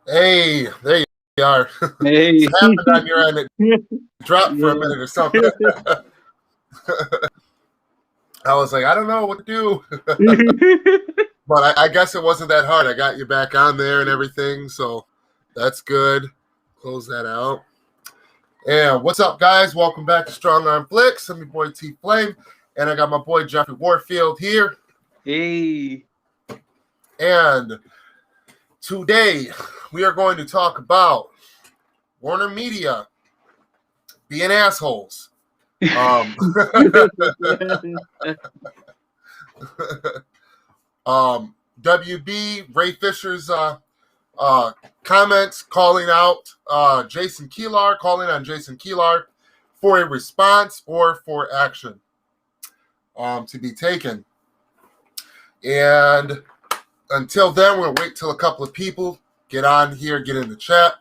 Hey, there you are. Hey. So happened on your end. It dropped for a Yeah. minute or something. I was like, I don't know what to do. But I guess it wasn't that hard. I got you back on there and everything, so that's good. Close that out. And what's up, guys? Welcome back to Strong Arm Flix. I'm your boy Tflame, and I got my boy Jeffery Warfield here. Hey. And today we are going to talk about Warner Media being assholes. WB Ray Fisher's comments calling out calling on Jason Kilar for a response or for action to be taken. And until then, we're going to wait till a couple of people get on here, get in the chat.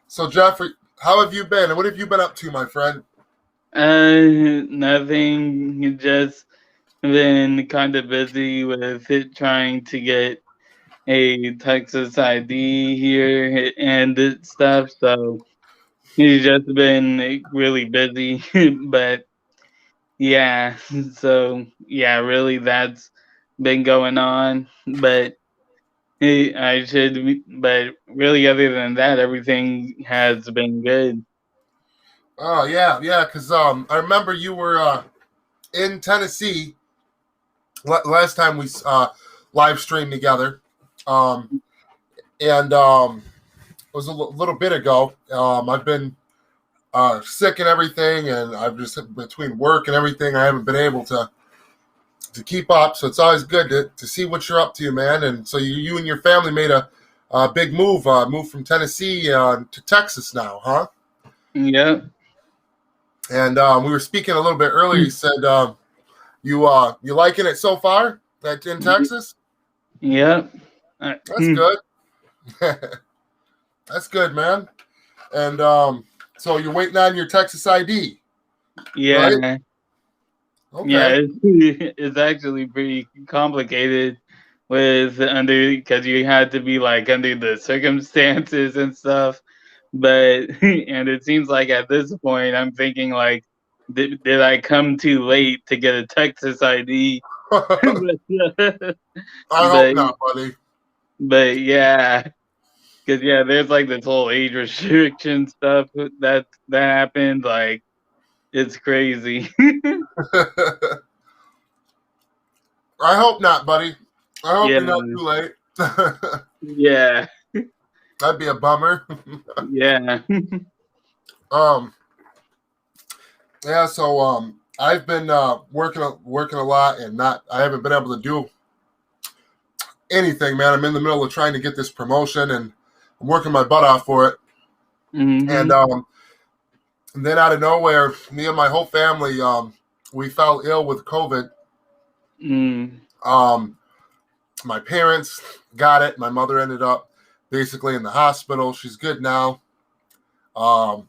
So, Jeffrey, how have you been? And what have you been up to, my friend? Nothing. Just been kind of busy with it, trying to get a Texas ID here and stuff. So he's just been really busy. But yeah, so yeah, really, that's been going on. But but really, other than that, everything has been good. Oh, yeah, because I remember you were in Tennessee last time we live streamed together. And it was a little bit ago. I've been sick and everything, and I've just between work and everything, I haven't been able to keep up. So it's always good to see what you're up to, man. And so you and your family made a big move from Tennessee to Texas now, huh? Yep. And we were speaking a little bit earlier. You said you liking it so far in Texas? Yep. That's good. That's good, man. And so you're waiting on your Texas ID. Yeah. Right? Okay. Yeah, it's actually pretty complicated because you had to be like under the circumstances and stuff. But and it seems like at this point I'm thinking like, did I come too late to get a Texas ID? I but hope not, buddy. but yeah, because yeah, there's like this whole age restriction stuff that happened. Like, it's crazy. I hope not, buddy. I hope Yeah. you're not too late. Yeah. That'd be a bummer. Yeah. Yeah. So I've been working a lot, and I haven't been able to do anything, man. I'm in the middle of trying to get this promotion, and I'm working my butt off for it. Mm-hmm. And then out of nowhere, me and my whole family, we fell ill with COVID. My parents got it. My mother ended up basically in the hospital. She's good now. My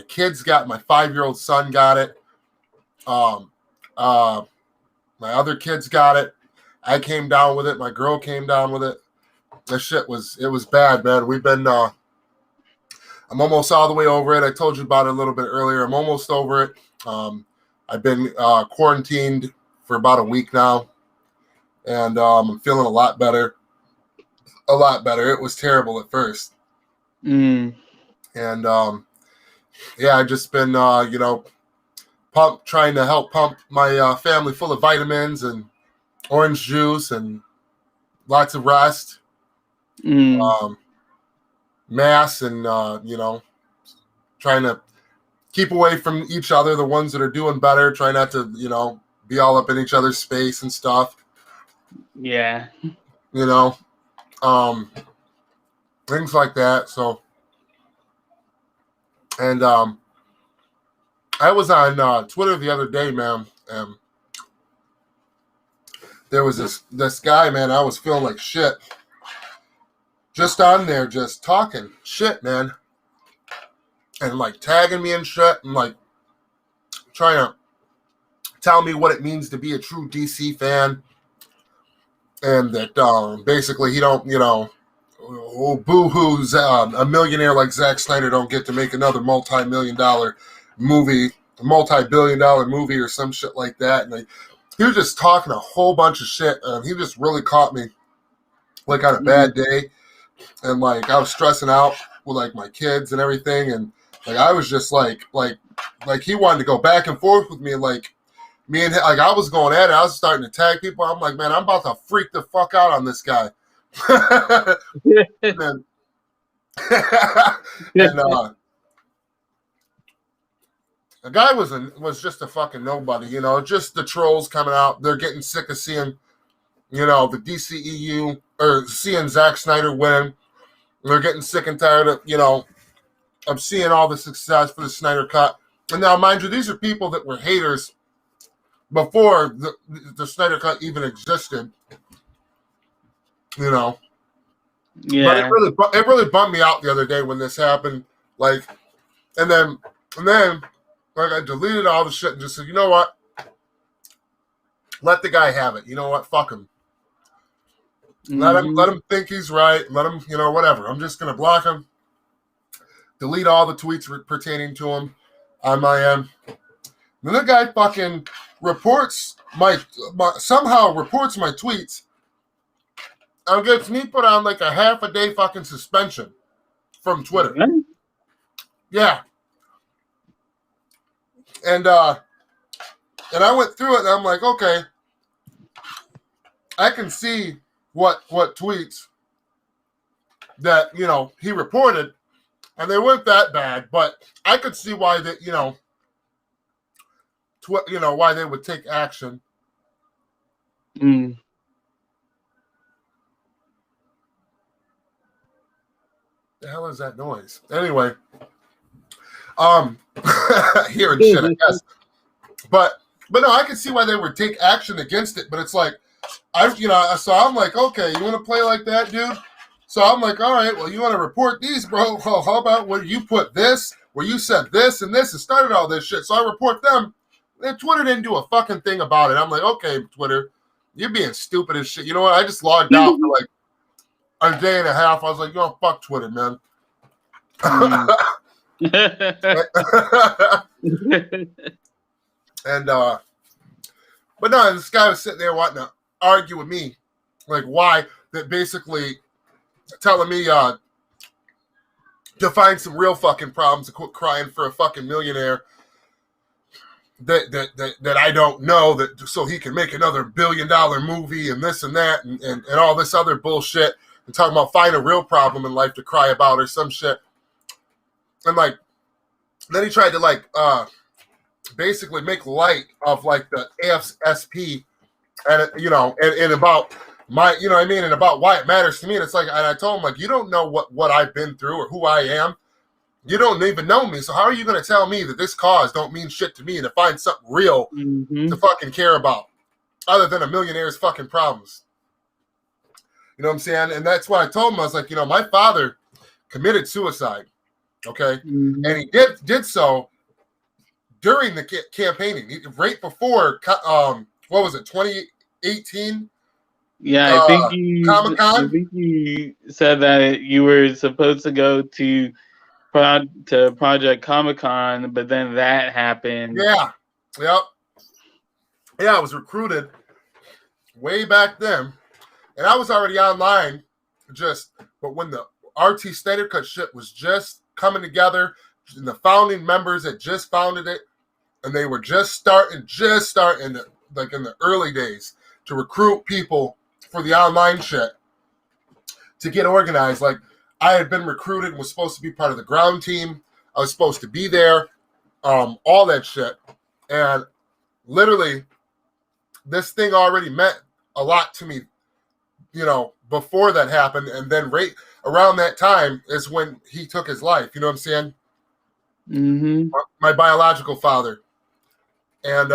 kids my 5-year-old son got it. My other kids got it. I came down with it. My girl came down with it. This shit was bad, man. We've been I'm almost all the way over it. I told you about it a little bit earlier. I'm almost over it. I've been quarantined for about a week now, and I'm feeling a lot better. A lot better. It was terrible at first. And yeah, I've just been trying to help pump my family full of vitamins and orange juice and lots of rest. Mass and trying to keep away from each other, the ones that are doing better, try not to be all up in each other's space and stuff. Yeah. Things like that. So, and I was on Twitter the other day, man. There was this guy, man. I was feeling like shit. Just on there, just talking shit, man. And like tagging me and shit, and like trying to tell me what it means to be a true DC fan. And that basically he don't, boo-hoo's a millionaire like Zack Snyder don't get to make another multi-billion-dollar movie or some shit like that. And he was just talking a whole bunch of shit, and he just really caught me like on a bad day, and like I was stressing out with like my kids and everything, and like I was just like he wanted to go back and forth with me, like me and him, like I was going at it. I was starting to tag people. I'm like, man, I'm about to freak the fuck out on this guy. and the guy was just a fucking nobody, you know. Just the trolls coming out. They're getting sick of seeing, you know, the DCEU or seeing Zack Snyder win. They're getting sick and tired of, you know, of seeing all the success for the Snyder Cut. And now, mind you, these are people that were haters before the Snyder Cut even existed, you know. Yeah. But it really bummed me out the other day when this happened. Like, and then like I deleted all the shit and just said, you know what? Let the guy have it. You know what? Fuck him. Let him think he's right. Let him, you know, whatever. I'm just gonna block him. Delete all the tweets pertaining to him on my end. Then the guy fucking reports somehow reports my tweets and gets me put on like a half a day fucking suspension from Twitter. Really? Yeah. And I went through it and I'm like, okay, I can see what tweets that, you know, he reported, and they weren't that bad, but I could see why that, you know, why they would take action. Mm. The hell is that noise? Anyway, hearing shit, I guess. But no, I can see why they would take action against it. But it's like, so I'm like, okay, you want to play like that, dude? So I'm like, all right, well, you want to report these, bro? Well, how about when you put this, where you said this and this and started all this shit? So I report them. And Twitter didn't do a fucking thing about it. I'm like, okay, Twitter, you're being stupid as shit. You know what? I just logged out for like a day and a half. I was like, yo, fuck Twitter, man. And but no, this guy was sitting there wanting to argue with me, like why that basically telling me to find some real fucking problems to quit crying for a fucking millionaire that I don't know, that so he can make another $1 billion movie and this and that and all this other bullshit, and talking about find a real problem in life to cry about or some shit. And like then he tried to like basically make light of like the AFSP and you know and about my, you know what I mean, and about why it matters to me. And it's like, and I told him, like, you don't know what I've been through or who I am. You don't even know me. So how are you going to tell me that this cause don't mean shit to me and to find something real to fucking care about other than a millionaire's fucking problems? You know what I'm saying? And that's why I told him, I was like, you know, my father committed suicide. Okay. And he did so during the campaigning, right before, what was it, 2018? Yeah, I think Comic-Con? I think you said that you were supposed to go to Project Comic-Con, but then that happened. Yeah. Yep. Yeah, I was recruited way back then, and I was already online. But when the RT Snyder Cut shit was just coming together, and the founding members had just founded it, and they were just starting, like in the early days, to recruit people for the online shit to get organized. Like, I had been recruited and was supposed to be part of the ground team. I was supposed to be there, all that shit. And literally, this thing already meant a lot to me, you know, before that happened. And then right around that time is when he took his life. You know what I'm saying? Mm-hmm. My biological father. And,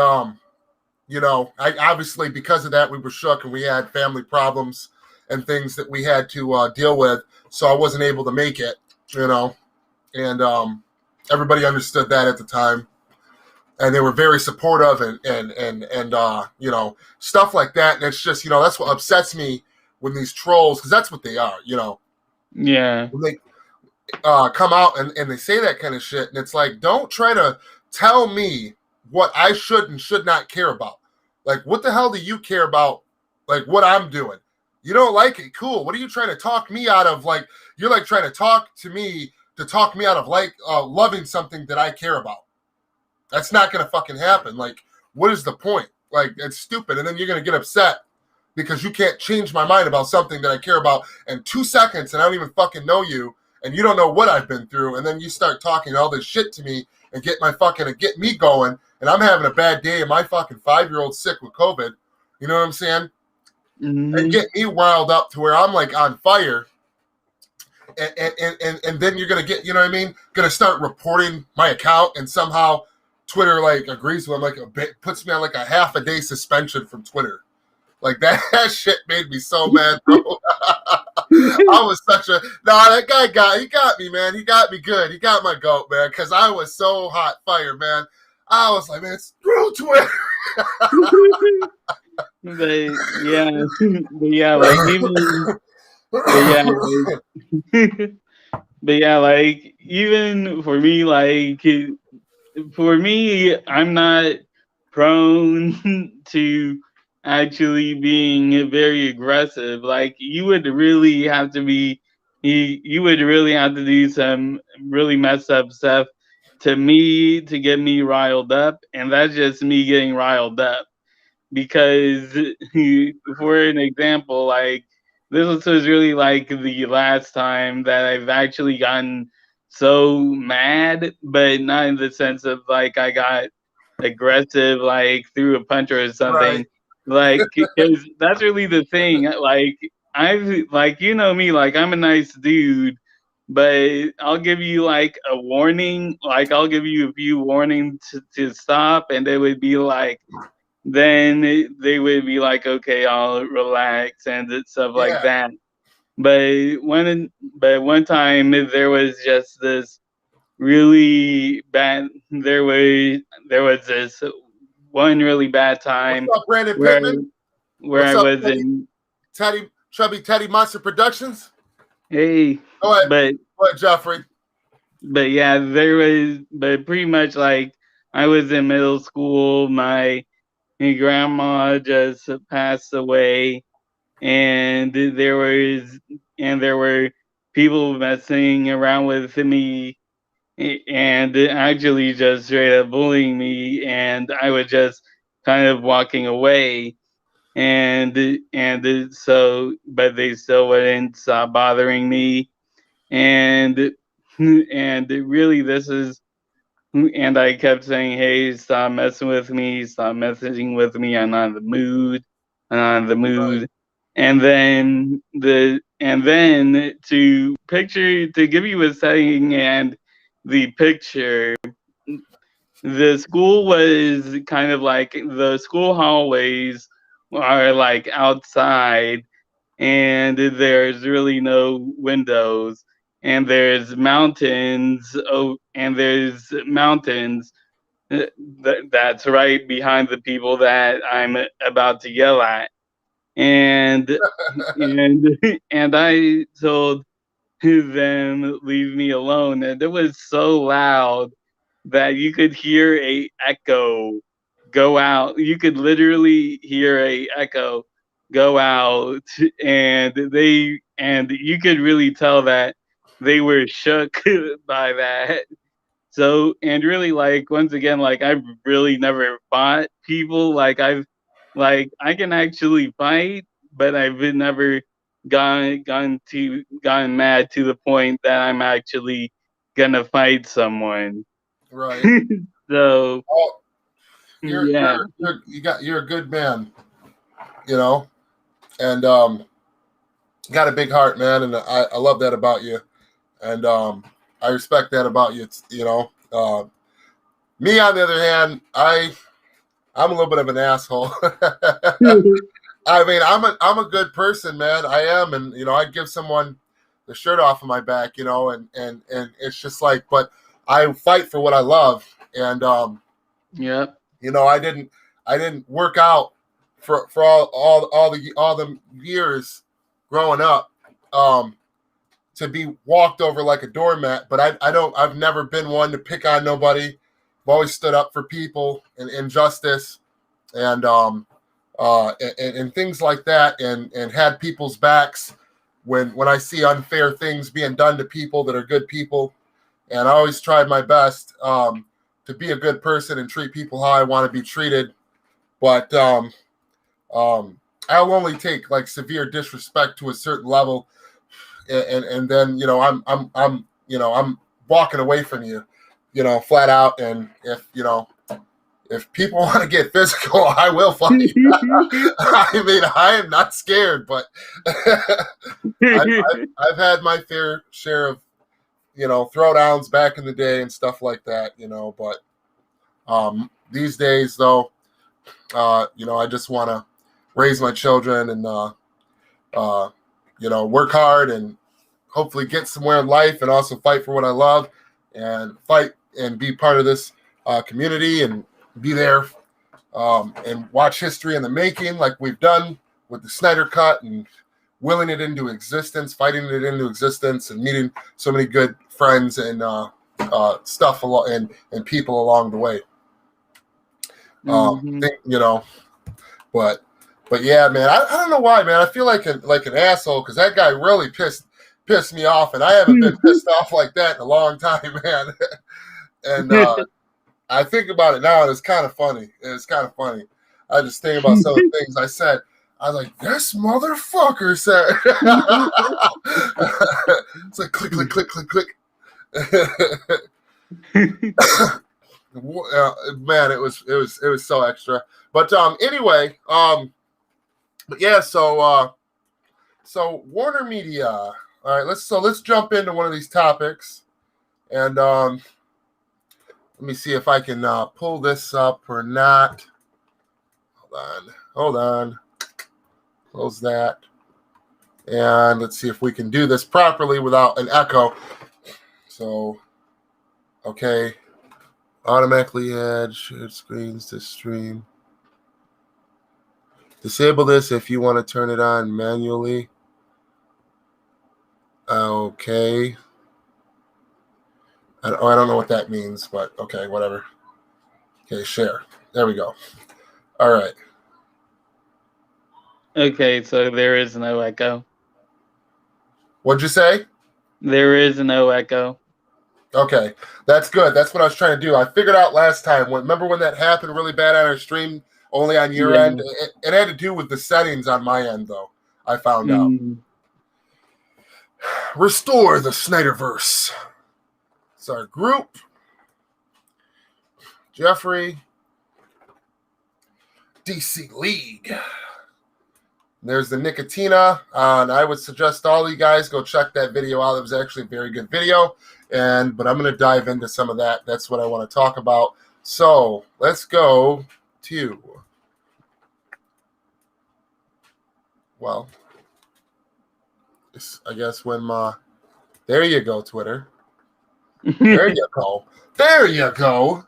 you know, I obviously, because of that, we were shook and we had family problems and things that we had to deal with. So I wasn't able to make it, you know, and everybody understood that at the time. And they were very supportive and you know, stuff like that. And it's just, you know, that's what upsets me when these trolls, because that's what they are, you know. Yeah. When they come out and they say that kind of shit, and it's like, don't try to tell me what I should and should not care about. Like, what the hell do you care about? Like, what I'm doing? You don't like it? Cool. What are you trying to talk me out of? Like, you're like trying to talk me out of like loving something that I care about. That's not gonna fucking happen. Like, what is the point? Like, it's stupid. And then you're gonna get upset because you can't change my mind about something that I care about in 2 seconds, and I don't even fucking know you, and you don't know what I've been through, and then you start talking all this shit to me and get me going, and I'm having a bad day, and my fucking 5-year-old sick with COVID. You know what I'm saying? Mm-hmm. And get me riled up to where I'm like on fire. And then you're gonna get, you know what I mean? Gonna start reporting my account, and somehow Twitter like agrees with him, like puts me on like a half a day suspension from Twitter. Like that shit made me so mad, bro. I was that guy got me, man. He got me good. He got my goat, man, because I was so hot fire, man. I was like, man, screw Twitter. But yeah, like even but yeah, like, but yeah, like even for me, like I'm not prone to actually being very aggressive. Like you would really have to do some really messed up stuff to get me riled up, and that's just me getting riled up. Because for an example, like this was really like the last time that I've actually gotten so mad, but not in the sense of like I got aggressive, like threw a punch or something. Right. Like, because that's really the thing. Like, like, you know me, like, I'm a nice dude, but I'll give you like a warning, like, I'll give you a few warnings to stop, and they would be like, they would be like, okay, I'll relax and stuff like Yeah. that. But one time there was just this really bad. There was this one really bad What's time up, Brandon where Pittman? where What's I up, was in. Chubby Teddy Monster Productions? Hey, Go ahead. but Go ahead, Jeffrey. but yeah, but pretty much like I was in middle school. My grandma just passed away, and there were people messing around with me and actually just straight up bullying me, and I was just kind of walking away, and so but they still wouldn't stop bothering me, and and really this is and I kept saying, hey, stop messing with me, stop messaging with me, I'm not in the mood, I'm not in the Right. mood. And then to give you a setting and the picture, the school was kind of like the school hallways are like outside, and there's really no windows, and there's mountains. Oh, and there's mountains that's right behind the people that I'm about to yell at. And and I told them leave me alone, and it was so loud that you could hear a echo go out. You could literally hear a echo go out, and you could really tell that they were shook by that. So, and really, like, once again, like, I've really never fought people. I can actually fight, but I've never gotten mad to the point that I'm actually gonna fight someone. Right. So, Oh, yeah. you're a good man, you know, and got a big heart, man, and I love that about you, and I respect that about you, you know. Me, on the other hand, I'm a little bit of an asshole. I mean, I'm a good person, man. I am, and you know, I give someone the shirt off of my back, you know, and it's just like, but I fight for what I love, and Yep. you know, I didn't work out for all the years growing up to be walked over like a doormat, but I've never been one to pick on nobody. I've always stood up for people and injustice and things like that, and had people's backs when I see unfair things being done to people that are good people. And I always tried my best to be a good person and treat people how I want to be treated. But I'll only take like severe disrespect to a certain level, and then I'm walking away from you, flat out. And if people want to get physical, I will fight. I mean, I am not scared, but I've had my fair share of throwdowns back in the day and stuff like that, but these days though, I just want to raise my children and work hard and hopefully get somewhere in life, and also fight for what I love, and fight and be part of this community, and be there and watch history in the making, like we've done with the Snyder Cut, and willing it into existence, fighting it into existence, and meeting so many good friends and stuff and people along the way. But yeah, man, I don't know why, man. I feel like an asshole because that guy really pissed me off, and I haven't been pissed off like that in a long time, man. And I think about it now, and it's kind of funny. I just think about some of the things I said. I was like, this motherfucker said. It's like click, click, click, click, click. Man, it was so extra. But anyway, but yeah, so Warner Media. All right, let's jump into one of these topics, and let me see if I can pull this up or not. Hold on. Close that. And let's see if we can do this properly without an echo. So, okay. Automatically add shared screens to stream. Disable this if you want to turn it on manually. Okay. I don't know what that means, but okay, whatever. Okay, share. There we go. All right. Okay, so there is no echo. What'd you say? There is no echo. Okay, that's good. That's what I was trying to do. I figured out last time. Remember when that happened really bad on our stream, only on your end? It had to do with the settings on my end, though. I found out. Restore the Snyderverse. It's our group. Jeffery. DC League. There's the Nicotina, and I would suggest all you guys go check that video out. It was actually a very good video, but I'm going to dive into some of that. That's what I want to talk about. So let's go to, well, I guess when there you go, Twitter. There you go. There you go.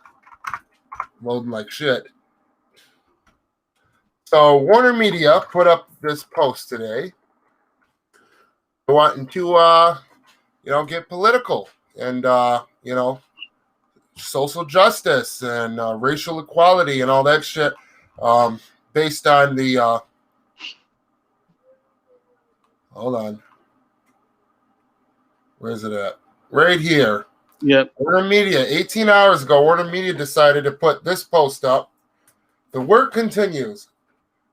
Loading like shit. So Warner Media put up this post today, wanting to, get political and, social justice and racial equality and all that shit, based on the. Hold on. Where is it at? Right here. Yep. Warner Media. 18 hours ago, Warner Media decided to put this post up. The work continues.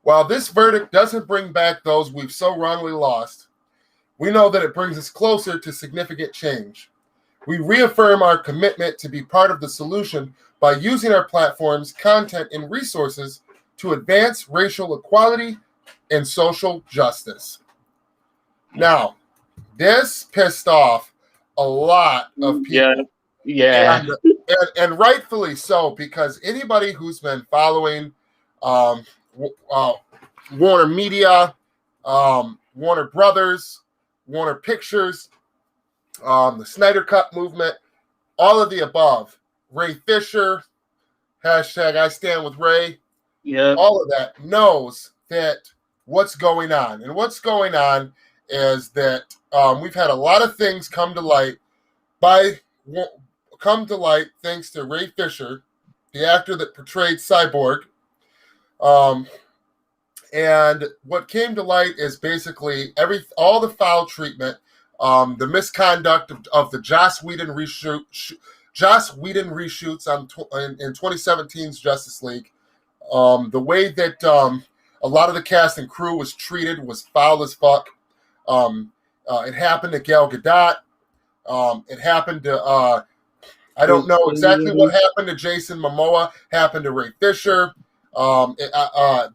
While this verdict doesn't bring back those we've so wrongly lost, we know that it brings us closer to significant change. We reaffirm our commitment to be part of the solution by using our platforms, content, and resources to advance racial equality and social justice. Now, this pissed off a lot of people. Yeah. And rightfully so, because anybody who's been following Warner Media, Warner Brothers, Warner Pictures, the Snyder Cut movement, all of the above, Ray Fisher, hashtag I stand with Ray, Yeah, all of that knows that what's going on. And what's going on is that we've had a lot of things come to light thanks to Ray Fisher, the actor that portrayed Cyborg. And what came to light is basically all the foul treatment, the misconduct of the Joss Whedon reshoots in 2017's Justice League. The way that a lot of the cast and crew was treated was foul as fuck. It happened to Gal Gadot. It happened to I don't know exactly what happened to Jason Momoa. Happened to Ray Fisher. Ben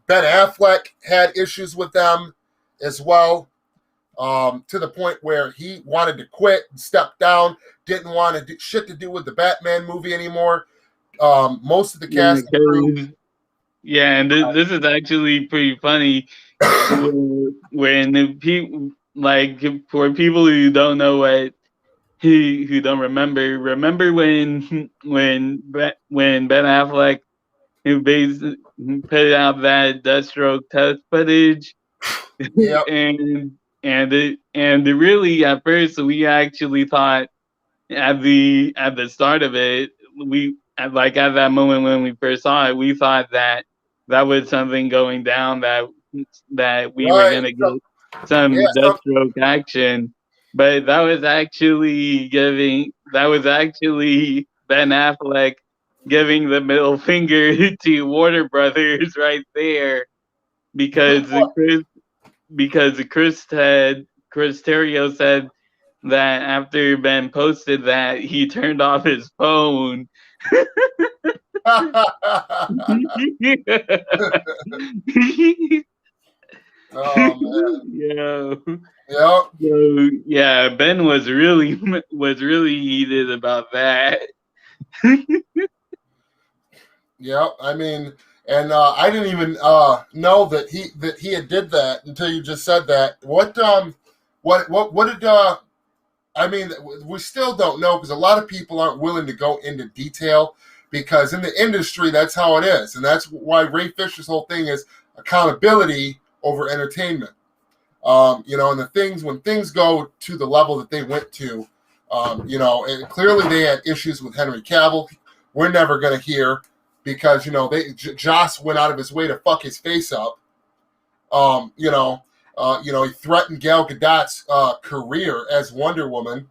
Affleck had issues with them as well, to the point where he wanted to quit and step down. Didn't want to do shit to do with the Batman movie anymore. Most of the cast and crew. Yeah, and this is actually pretty funny. When the people, like, for people who don't know who don't remember when Ben Affleck who basically put out that Deathstroke test footage, Yep. and really at first we actually thought at the start of it, at that moment when we first saw it, we thought that was something going down, that we were gonna get some Deathstroke action, but that was actually Ben Affleck giving the middle finger to Warner Brothers right there, because Chris Terrio said that after Ben posted that, he turned off his phone. Oh man. Yeah. Yep. So yeah, Ben was really heated about that. Yep. I mean, and I didn't even know that he had did that until you just said that. What did I mean, we still don't know, because a lot of people aren't willing to go into detail, because in the industry that's how it is, and that's why Ray Fisher's whole thing is accountability over entertainment. And when things go to the level that they went to, and clearly they had issues with Henry Cavill. We're never going to hear, because Joss went out of his way to fuck his face up. He threatened Gal Gadot's career as Wonder Woman.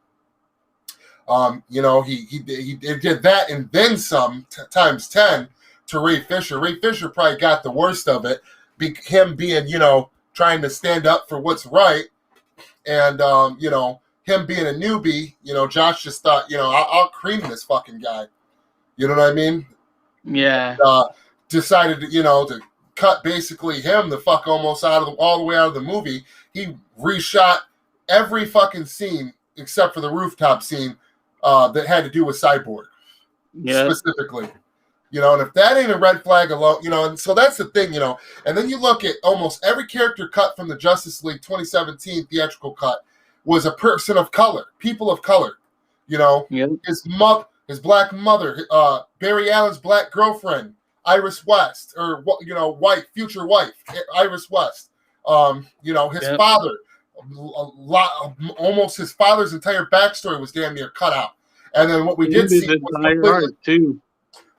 He did that and then some times 10 to Ray Fisher. Ray Fisher probably got the worst of it, him being, trying to stand up for what's right, and him being a newbie. Josh just thought, I'll cream this fucking guy. You know what I mean? Yeah. Decided to cut basically him the fuck almost all the way out of the movie. He reshot every fucking scene except for the rooftop scene that had to do with Cyborg, specifically. And if that ain't a red flag alone, and so that's the thing, and then you look at almost every character cut from the Justice League 2017 theatrical cut was a person of color, people of color. His black mother, Barry Allen's black girlfriend, Iris West, or future wife, Iris West. His father, almost his father's entire backstory was damn near cut out. And then what we did see was completely, too.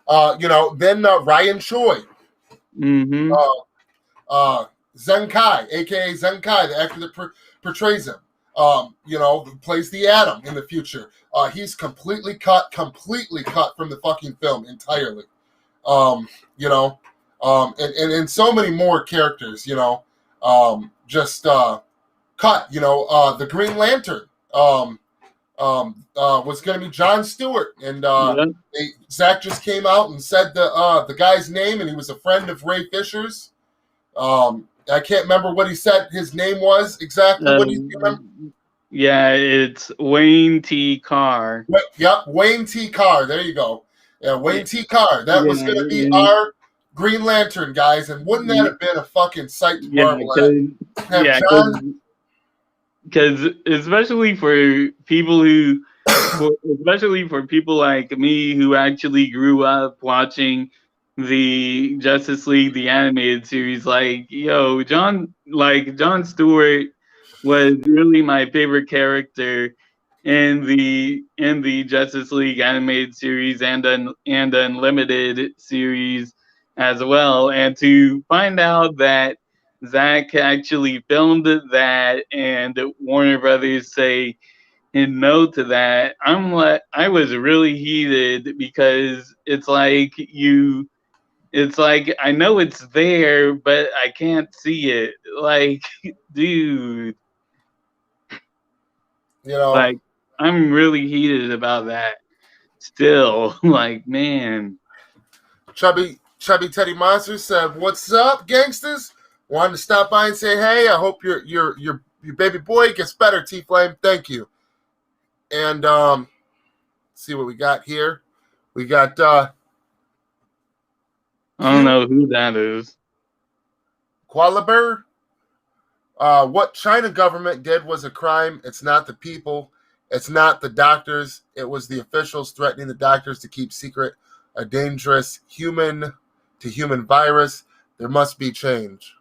Then Ryan Choi, Mm-hmm. Zenkai, aka Zenkai, the actor that portrays him, plays the Atom in the future. He's completely cut from the fucking film entirely. And so many more characters, just cut. The Green Lantern was going to be John Stewart, and Zach just came out and said the guy's name, and he was a friend of Ray Fisher's. I can't remember what he said his name was exactly. What do you remember? Yeah, it's Wayne T. Carr. Yep, Wayne T. Carr. There you go. Yeah, Wayne T. Carr. That was going to be our Green Lantern, guys. And wouldn't that have been a fucking sight to marvel at? Because especially for people like me who actually grew up watching the Justice League, the animated series, John Stewart was really my favorite character in the Justice League animated series and Unlimited series as well. And to find out that Zach actually filmed that and Warner Brothers say no to that, I was really heated because it's like I know it's there, but I can't see it. Like, dude, like I'm really heated about that. Still, like, man. Chubby Teddy Monster said, "What's up, gangsters? Wanted to stop by and say hey. I hope your baby boy gets better, Tflame. Thank you." And see what we got here. We got I don't know who that is. Kuala what China government did was a crime. It's not the people. It's not the doctors. It was the officials threatening the doctors to keep secret a dangerous human-to-human virus. There must be change.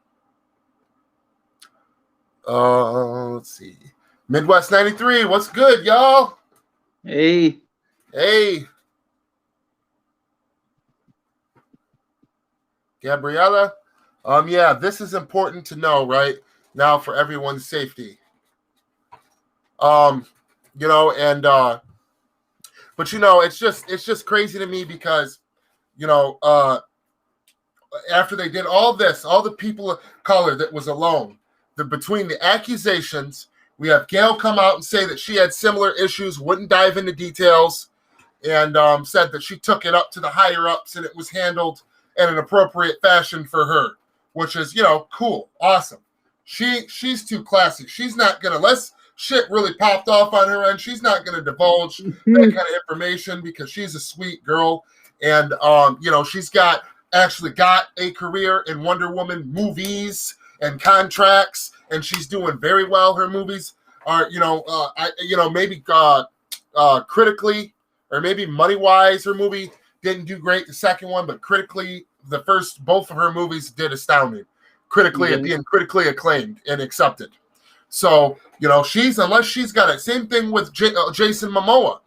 Let's see. Midwest 93, what's good, y'all? Hey. Gabriella? Yeah, this is important to know right now for everyone's safety. But it's just crazy to me because, after they did all this, all the people of color that was alone, between the accusations, we have Gail come out and say that she had similar issues, wouldn't dive into details, and said that she took it up to the higher ups and it was handled in an appropriate fashion for her, which is, cool, awesome. She's too classy. She's not gonna, unless shit really popped off on her end, she's not gonna divulge that kind of information because she's a sweet girl, and she's actually got a career in Wonder Woman movies and contracts, and she's doing very well. Her movies are, maybe critically or maybe money wise, her movie didn't do great. The second one, but critically, both of her movies did astounding. Critically, being critically acclaimed and accepted. So, unless she's got it. Same thing with Jason Momoa.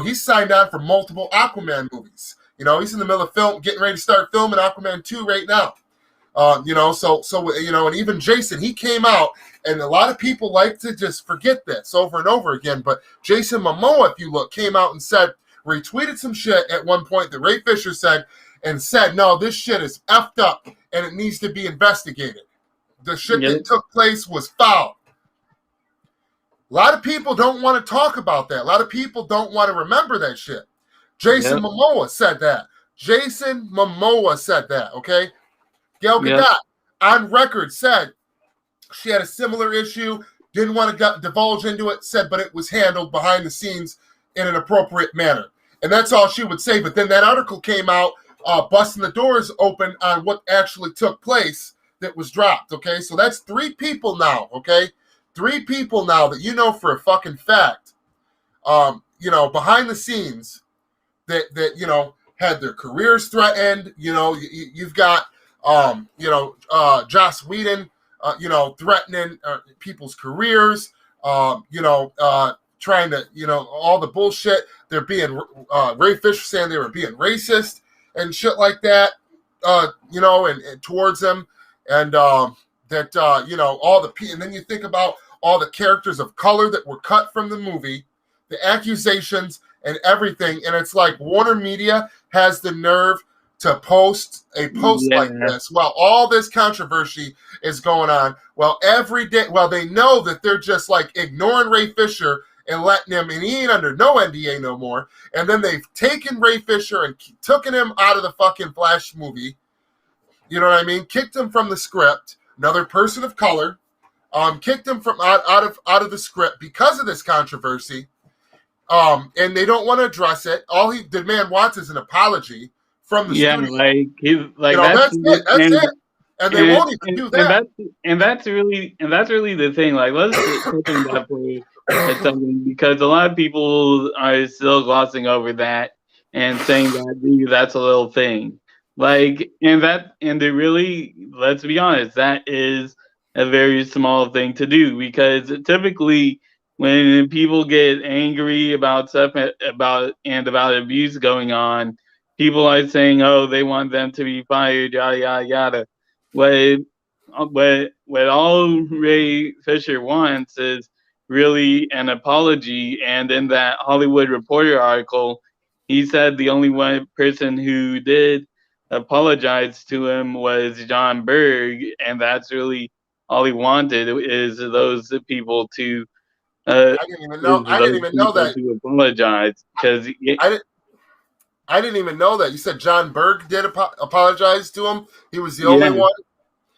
He's signed on for multiple Aquaman movies. He's in the middle of getting ready to start filming Aquaman 2 right now. And even Jason, he came out, and a lot of people like to just forget this over and over again. But Jason Momoa, if you look, came out and retweeted some shit at one point that Ray Fisher said, no, this shit is effed up and it needs to be investigated. The shit that took place was foul. A lot of people don't want to talk about that. A lot of people don't want to remember that shit. Jason Momoa said that. Okay? Gal Gadot, on record, said she had a similar issue, didn't want to divulge into it, but it was handled behind the scenes in an appropriate manner. And that's all she would say. But then that article came out, busting the doors open on what actually took place that was dropped, okay? So that's 3 people now, okay? 3 people now that for a fucking fact, behind the scenes that had their careers threatened. You've got, Joss Whedon, threatening people's careers, trying to, all the bullshit. They're being, Ray Fisher saying they were being racist and shit like that, and towards them. And all the, and then you think about all the characters of color that were cut from the movie, the accusations and everything. And it's like Warner Media has the nerve to post a post like this while all this controversy is going on. Well, every day, they know that they're just like ignoring Ray Fisher and letting him, and he ain't under no NDA no more. And then they've taken Ray Fisher and taken him out of the fucking Flash movie. You know what I mean? Kicked him from the script. Another person of color, kicked him from out of the script because of this controversy. And they don't want to address it. All the man wants is an apology from the studio. That's it. And they won't even do that. And that's really the thing. Like, let's put that for a second, because a lot of people are still glossing over that and saying that that's a little thing. Like, and it really, let's be honest, that is a very small thing to do, because typically when people get angry about stuff about abuse going on, people are saying, "Oh, they want them to be fired," yada yada yada. What what all Ray Fisher wants is really an apology. And in that Hollywood Reporter article, he said the only one person who did apologize to him was John Berg, and that's really all he wanted, is those people to uh, I didn't even know. I didn't even know that. apologize, because I didn't. I didn't even know that. You said John Berg did apologize to him. He was the only one.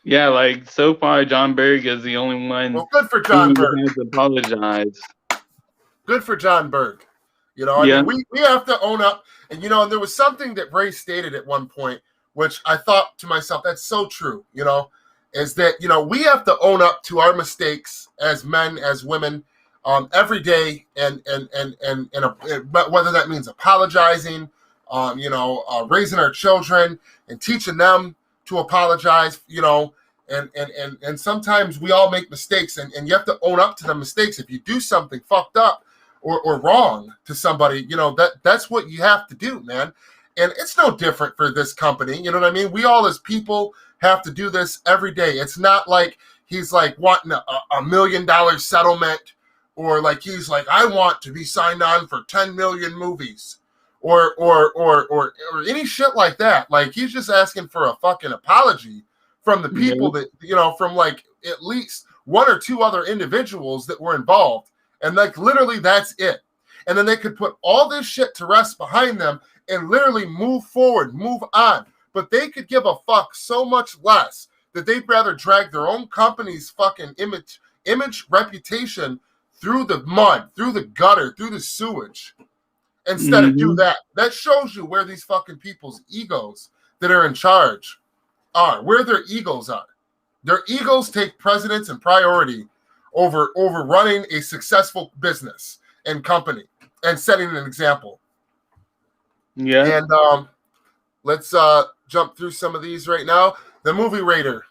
Yeah, like so far, John Berg is the only one. Well, good for John Berg. Has apologized. Good for John Berg. You know, I mean, we have to own up. And, you know, and there was something that Ray stated at one point, which I thought to myself, that's so true, you know, is that, you know, we have to own up to our mistakes as men, as women, every day. And whether that means apologizing, you know, raising our children and teaching them to apologize, you know, and sometimes we all make mistakes, and you have to own up to the mistakes. If you do something fucked up or wrong to somebody, you know, that's what you have to do, man. And it's no different for this company. You know what I mean? We all as people have to do this every day. It's not like he's like wanting a $1 million settlement, or like he's like, I want to be signed on for 10 million movies or any shit like that. Like, he's just asking for a fucking apology from the people that, you know, from like at least one or two other individuals that were involved. And like literally that's it. And then they could put all this shit to rest behind them and literally move forward, move on. But they could give a fuck so much less that they'd rather drag their own company's fucking image reputation through the mud, through the gutter, through the sewage, instead of do that. That shows you where these fucking people's egos that are in charge are, where their egos are. Their egos take precedence and priority over running a successful business and company and setting an example. Yeah. And let's jump through some of these right now. The Movie Raider.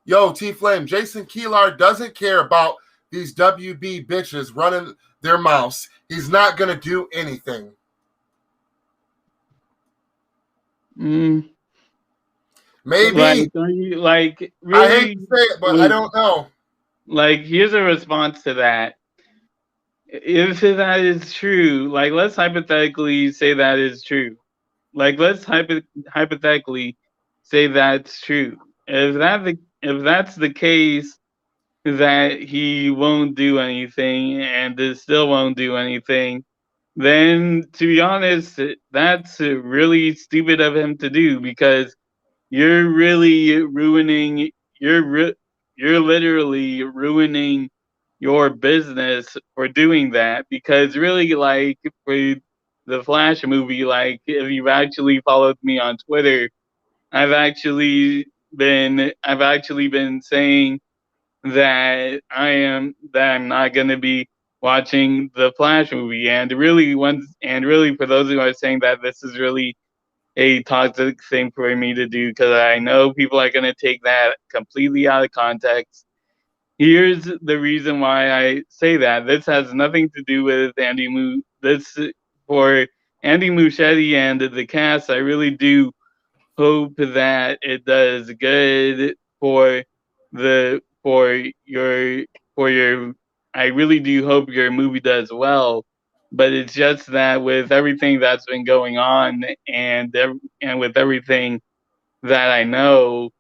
Yo, Tflame, Jason Kilar doesn't care about these WB bitches running their mouths. He's not going to do anything. Maybe. Like really, I hate to say it, but I don't know. Like, here's a response to that. If that is true, like, let's hypothetically say that is true. Like, let's hypothetically say that's true. If that's the case, that he won't do anything and still won't do anything, then to be honest, that's really stupid of him to do, because you're really ruining you're literally ruining your business for doing that. Because really, like, for the Flash movie, like, if you've actually followed me on Twitter, I've actually been saying that I'm not going to be watching the Flash movie. And really, for those who are saying that this is really a toxic thing for me to do, because I know people are going to take that completely out of context. Here's the reason why I say that. This has nothing to do with Andy This, for Andy Muschietti and the cast, I really do hope that it does good for your I really do hope your movie does well. But it's just that with everything that's been going on, and with everything that I know,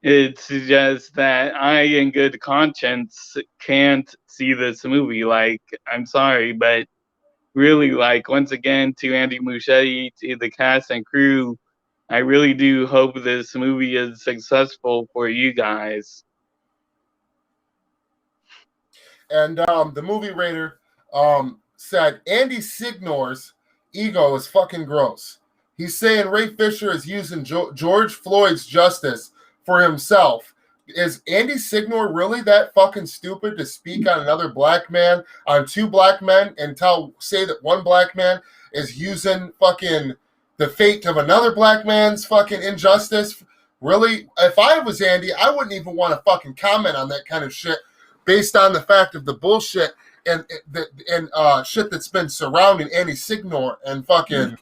it's just that I, in good conscience, can't see this movie. Like, I'm sorry, but really, like, once again, to Andy Muschietti, to the cast and crew, I really do hope this movie is successful for you guys. And the Movie Raider said Andy Signor's ego is fucking gross. He's saying Ray Fisher is using George Floyd's justice for himself. Is Andy Signor really that fucking stupid to speak on another black man, on two black men, and say that one black man is using fucking the fate of another black man's fucking injustice Really, if I was Andy, I wouldn't even want to fucking comment on that kind of shit based on the fact of the bullshit and shit that's been surrounding Andy Signor and fucking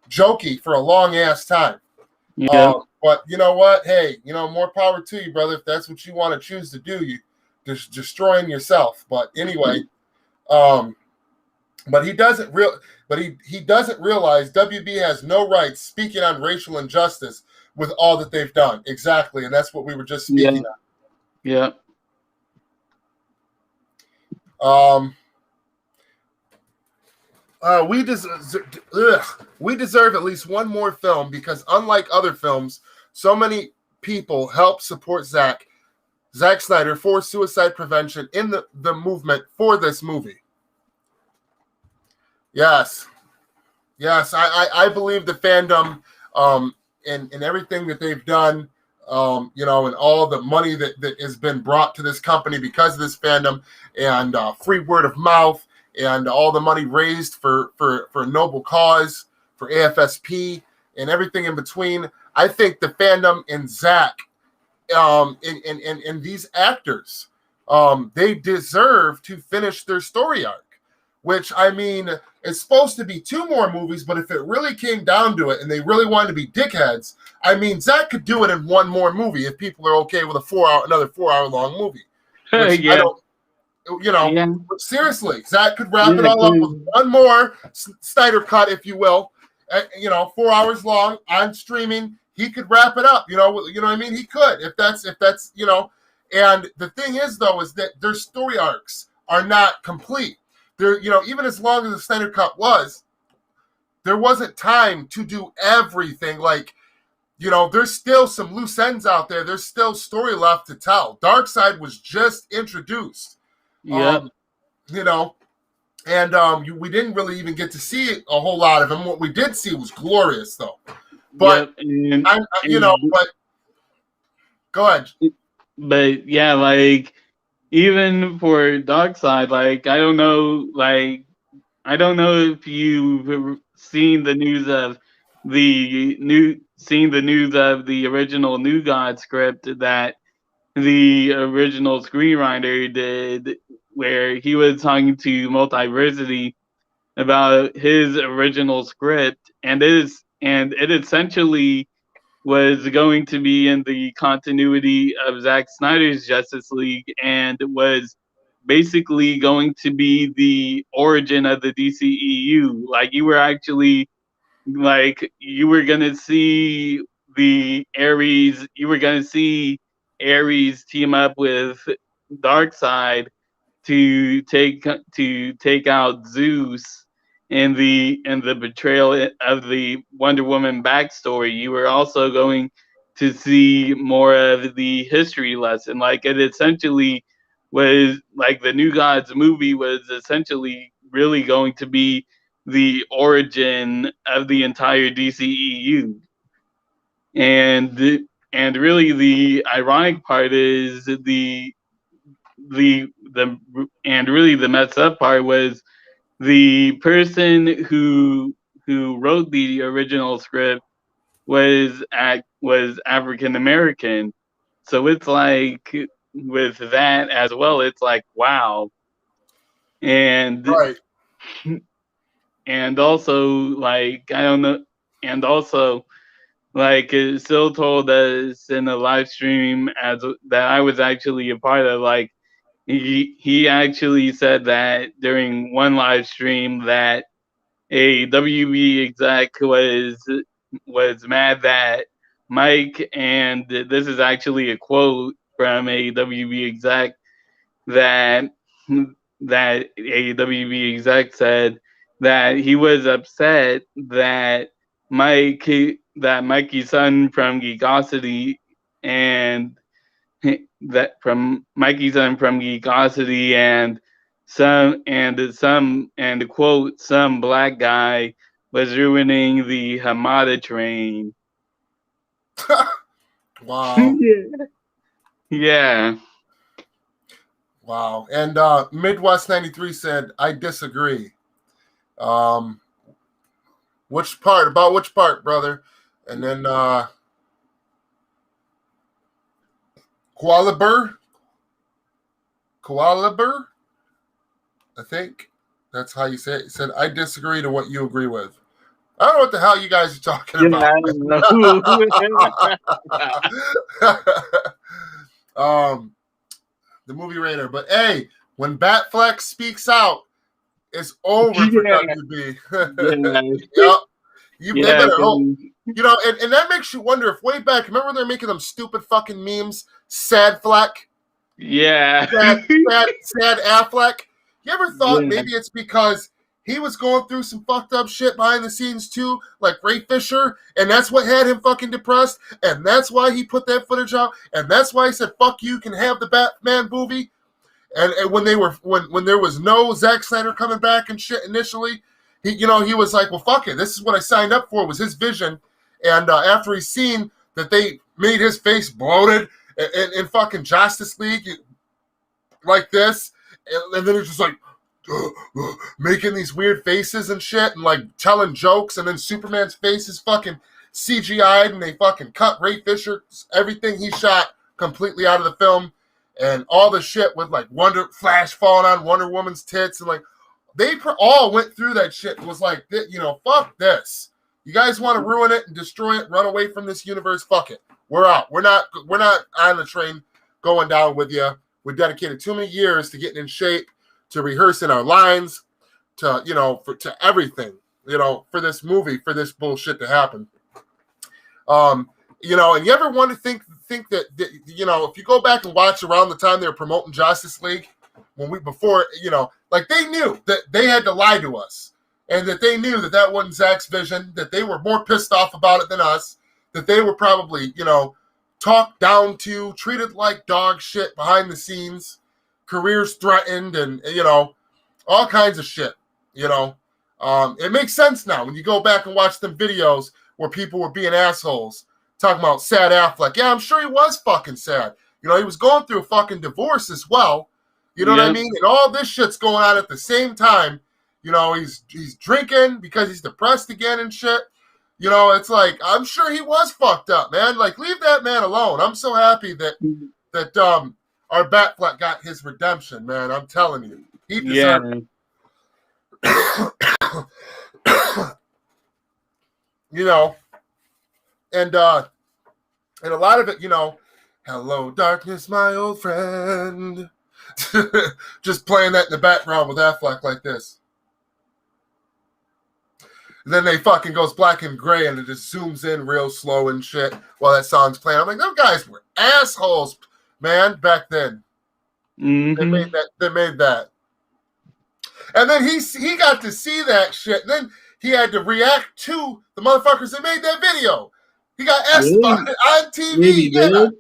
Jokey for a long ass time. Yeah. But you know what? Hey, more power to you, brother. If that's what you want to choose to do, you just destroying yourself. But anyway, but he doesn't he doesn't realize WB has no rights speaking on racial injustice with all that they've done. Exactly, and that's what we were just speaking on. Yeah. We deserve at least one more film because unlike other films, so many people help support Zack Snyder for suicide prevention in the movement for this movie. Yes, I believe the fandom in everything that they've done, and all the money that has been brought to this company because of this fandom and free word of mouth and all the money raised for a noble cause, for AFSP and everything in between. I think the fandom in Zack and these actors, they deserve to finish their story arc. Which, I mean, it's supposed to be 2 more movies, but if it really came down to it and they really wanted to be dickheads, I mean, Zack could do it in 1 more movie if people are okay with another 4-hour long movie. Which Yeah. I don't, seriously, Zack could wrap it all up with 1 more Snyder cut, if you will. 4 hours long on streaming. He could wrap it up. You know what I mean? He could if that's And the thing is, though, is that their story arcs are not complete. There, even as long as the Snyder Cut was, there wasn't time to do everything. Like, there's still some loose ends out there. There's still story left to tell. Darkseid was just introduced. Yeah. We didn't really even get to see a whole lot of him. What we did see was glorious, though. But but go ahead. But yeah, like even for Darkseid, like I don't know if you've seen the news of the original New God script that the original screenwriter did, where he was talking to Multiversity about his original script, and it essentially was going to be in the continuity of Zack Snyder's Justice League, and it was basically going to be the origin of the DCEU. Like you were gonna see Ares team up with Darkseid to take out Zeus in the betrayal of the Wonder Woman backstory. You were also going to see more of the history lesson. Like it essentially was like the New Gods movie was essentially really going to be the origin of the entire DCEU. And really the ironic part is the messed up part was the person who wrote the original script was African American. So it's like with that as well, it's like wow. And Right. and also like I don't know, and also like it still told us in the live stream as that I was actually a part of, like he actually said that during one live stream that a WB exec was mad that Mike, and this is actually a quote from a WB exec, that a WB exec said that he was upset that Mikey's son from Geekosity and that from Mikey's son from Geekosity and quote some black guy was ruining the Hamada train. Wow. Yeah. Wow. And Midwest 93 said, I disagree. Which part, brother? And then Kuala Burr, I think that's how you say it. He said, "I disagree to what you agree with." I don't know what the hell you guys are talking Yeah, about. I don't know. The movie Raider. But hey, when Batfleck speaks out, it's over for Yeah. WB. Yeah. Yep. They Yeah, better hope. 'cause- You know, and that makes you wonder if way back, remember they're making them stupid fucking memes? Sad Fleck? yeah. Sad Affleck. You ever thought Yeah. maybe it's because he was going through some fucked up shit behind the scenes too, like Ray Fisher, and that's what had him fucking depressed, and that's why he put that footage out, and that's why he said, "Fuck you, can have the Batman movie." And when there was no Zack Snyder coming back and shit initially, he was like, "Well, fuck it, this is what I signed up for." Was his vision, and after he's seen that they made his face bloated in fucking Justice League like this, and then it's just like making these weird faces and shit, and like telling jokes, and then Superman's face is fucking CGI'd, and they fucking cut Ray Fisher everything he shot completely out of the film. And all the shit with like Flash falling on Wonder Woman's tits, and like they all went through that shit. It was like, fuck this. You guys want to ruin it and destroy it, run away from this universe? Fuck it. We're out. We're not on the train going down with you. We dedicated too many years to getting in shape, to rehearsing our lines, to to everything, for this movie, for this bullshit to happen. And you ever want to think that if you go back and watch around the time they were promoting Justice League, like they knew that they had to lie to us, and that they knew that wasn't Zack's vision, that they were more pissed off about it than us, that they were probably, talked down to, treated like dog shit behind the scenes, careers threatened, and, all kinds of shit, It makes sense now when you go back and watch them videos where people were being assholes, talking about sad Affleck. Yeah, I'm sure he was fucking sad. He was going through a fucking divorce as well. You know what I mean? And all this shit's going on at the same time. He's drinking because he's depressed again and shit. It's like, I'm sure he was fucked up, man. Like, leave that man alone. I'm so happy that our Batfleck got his redemption, man. I'm telling you. He deserved it. And a lot of it, hello, darkness, my old friend. Just playing that in the background with Affleck like this. And then they fucking goes black and gray, and it just zooms in real slow and shit while that song's playing. I'm like, those guys were assholes, man, back then. Mm-hmm. They made that. And then he got to see that shit, and then he had to react to the motherfuckers that made that video. He got asked about it on TV. He did?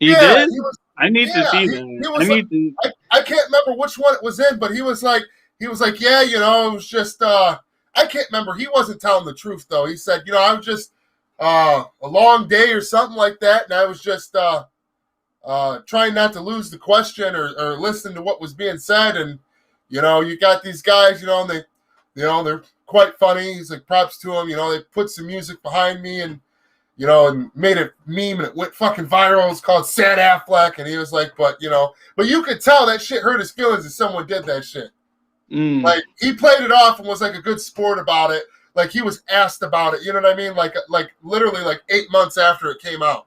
He did? I need to see that. I can't remember which one it was in, but he was like, yeah, it was just, I can't remember. He wasn't telling the truth, though. He said, I was just a long day or something like that, and I was just trying not to lose the question or listen to what was being said. And, you got these guys, and they, they're quite funny. He's like, props to them. They put some music behind me and, and made a meme, and it went fucking viral. It's called Sad Affleck. And he was like, but you could tell that shit hurt his feelings if someone did that shit. Like, he played it off and was like a good sport about it. Like, he was asked about it. You know what I mean? Like literally like 8 months after it came out.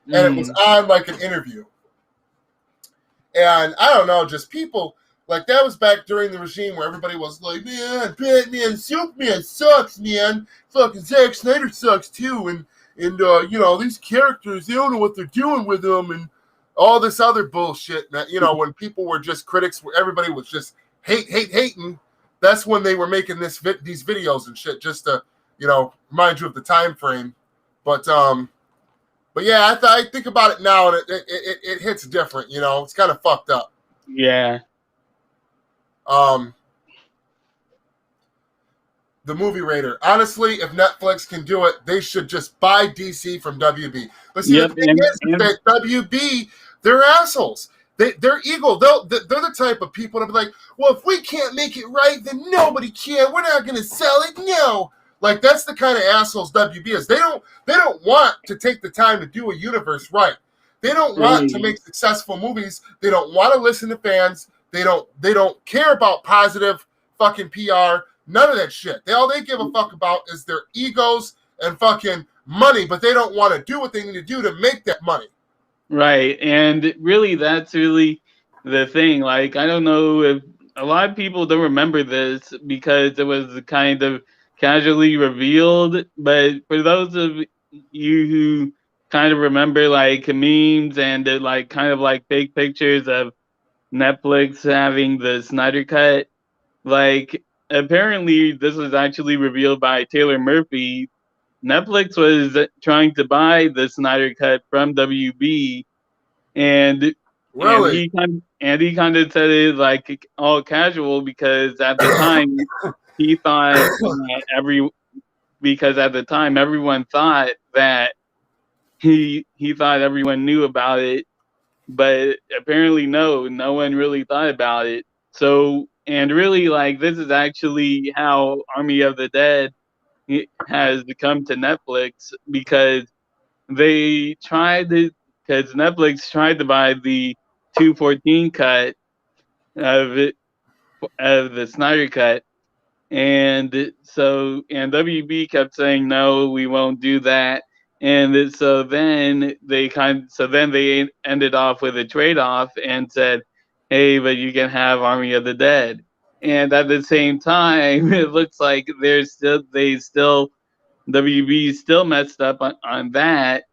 And it was on like an interview. And I don't know, just people, like, that was back during the regime where everybody was like, man, Batman, Superman sucks, man. Fucking Zack Snyder sucks too. And these characters, they don't know what they're doing with them, and all this other bullshit. That, when people were just critics, where everybody was just hating, that's when they were making these videos and shit, just to, remind you of the time frame. But yeah, I think about it now, and it hits different, it's kind of fucked up. Yeah. The movie Raider. Honestly, if Netflix can do it, they should just buy DC from WB. But see, the thing is that WB, they're assholes. They're evil. They're the type of people to be like, well, if we can't make it right, then nobody can. We're not going to sell it. No. Like, that's the kind of assholes WB is. They don't want to take the time to do a universe right. They don't want to make successful movies. They don't want to listen to fans. They don't care about positive fucking PR. None of that shit. All they give a fuck about is their egos and fucking money, but they don't want to do what they need to do to make that money. Right. And really, that's really the thing. Like, I don't know if a lot of people don't remember this because it was kind of casually revealed, but for those of you who kind of remember like memes and like kind of like fake pictures of Netflix having the Snyder Cut, like apparently this was actually revealed by Taylor Murphy. Netflix was trying to buy the Snyder Cut from WB, and Really? he kind of said it like all casual because at the time he thought because at the time everyone thought that he thought everyone knew about it, but apparently no one really thought about it. So, and really, like, this is actually how Army of the Dead has come to Netflix because they tried to, because Netflix tried to buy the 214 cut of it, of the Snyder Cut, and so and WB kept saying no, we won't do that. And so then they ended off with a trade off and said, "Hey, but you can have Army of the Dead." And at the same time, it looks like they still WB still messed up on that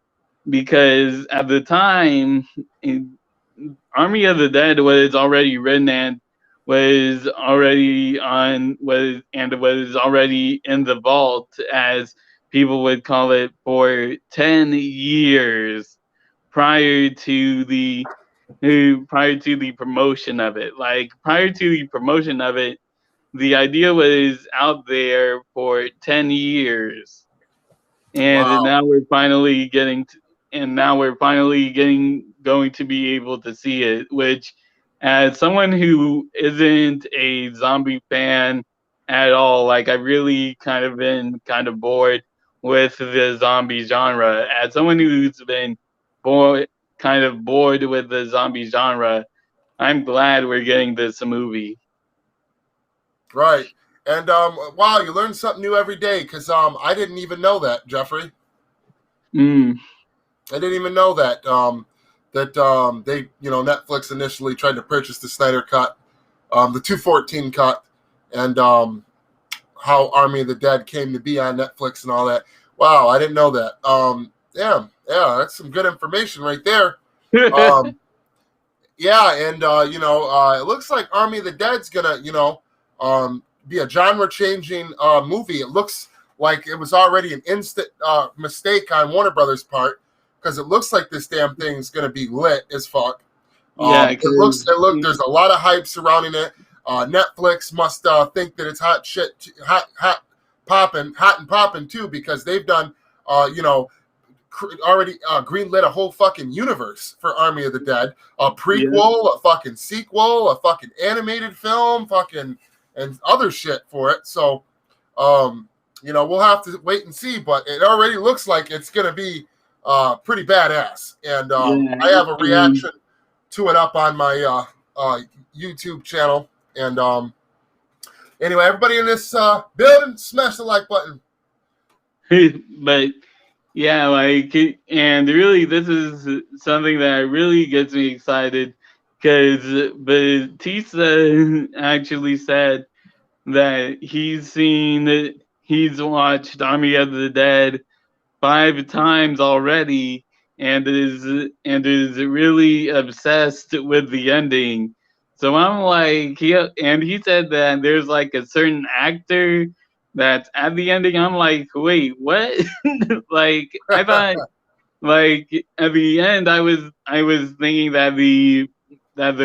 because at the time, Army of the Dead was already written and was already was already in the vault, as people would call it, for 10 years prior to the promotion of it. Like prior to the promotion of it, the idea was out there for 10 years, and Wow. now we're finally getting going to be able to see it, which, as someone who isn't a zombie fan at all, like I've really kind of been kind of bored with the zombie genre. As someone who's been bored with the zombie genre, I'm glad we're getting this movie. Right. And wow, you learn something new every day because I didn't even know that, Jeffrey. Mm. I didn't even know that they, Netflix initially tried to purchase the Snyder Cut, the 214 cut, and how Army of the Dead came to be on Netflix and all that. Wow, I didn't know that. Yeah, that's some good information right there. Yeah, and it looks like Army of the Dead's gonna, be a genre-changing movie. It looks like it was already an instant mistake on Warner Brothers' part because it looks like this damn thing's gonna be lit as fuck. Yeah, It looks. There's a lot of hype surrounding it. Netflix must think that it's hot and popping too, because they've done, already greenlit a whole fucking universe for Army of the Dead, a prequel, a fucking sequel, a fucking animated film, fucking and other shit for it. So, we'll have to wait and see, but it already looks like it's gonna be pretty badass. And I have a reaction to it up on my YouTube channel. And anyway, everybody in this building, smash the like button. But yeah, like, and really, this is something that really gets me excited because Batista actually said that he's watched Army of the Dead 5 times already and is really obsessed with the ending. So I'm like, he said that there's like a certain actor that's at the ending. I'm like, wait, what? Like I thought, like at the end, I was thinking that the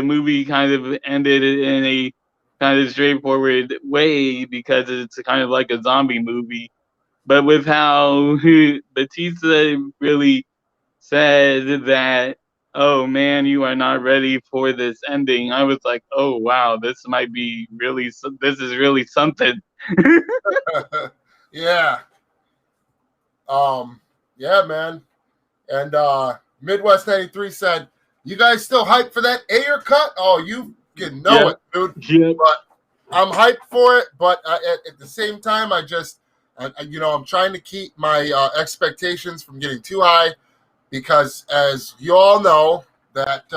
movie kind of ended in a kind of straightforward way because it's kind of like a zombie movie. But with how Batista really said that, oh man, you are not ready for this ending, I was like, oh wow, this is really something. Yeah. Yeah, man. And Midwest 93 said, "You guys still hyped for that Ayer cut? Oh, you can know Yep. it, dude." Yep. But I'm hyped for it. But at the same time, I'm trying to keep my expectations from getting too high because, as you all know, that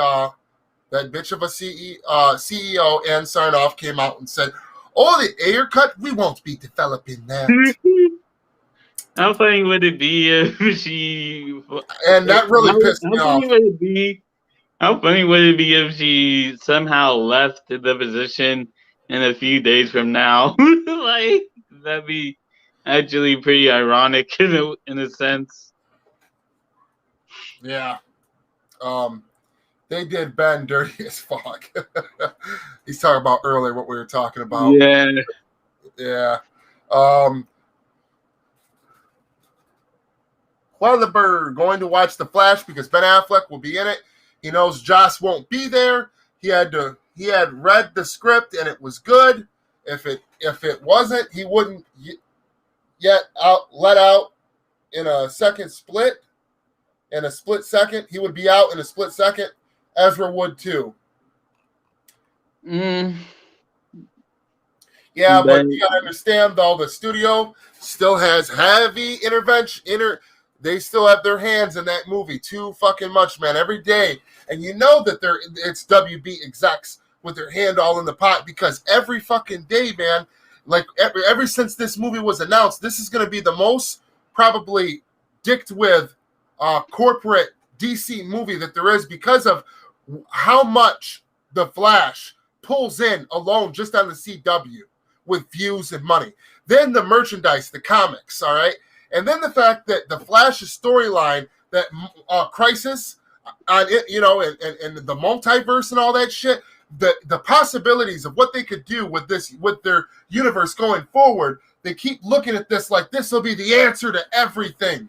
bitch of a CEO and Sarnoff came out and said, "Oh, the Ayer cut, we won't be developing that." How funny would it be if she? And that really pissed me off. How funny would it be if she somehow left the position in a few days from now? Like, that'd be actually pretty ironic in a sense. Yeah. They did Ben dirty as fuck. He's talking about earlier what we were talking about. Yeah. Yeah. Weatherberg going to watch The Flash because Ben Affleck will be in it. He knows Joss won't be there. He had read the script and it was good. If it wasn't, he wouldn't let out in a second split. In a split second, he would be out in a split second. Ezra would too. Yeah, but you gotta understand though, the studio still has heavy intervention. They still have their hands in that movie too fucking much, man. Every day, and you know that it's WB execs with their hand all in the pot because every fucking day, man. Like ever since this movie was announced, this is gonna be the most probably dicked with corporate DC movie that there is because of how much The Flash pulls in alone just on the CW with views and money. Then the merchandise, the comics, all right? And then the fact that the Flash's storyline, that Crisis on it, and the multiverse and all that shit, the possibilities of what they could do with their universe going forward, they keep looking at this like this will be the answer to everything.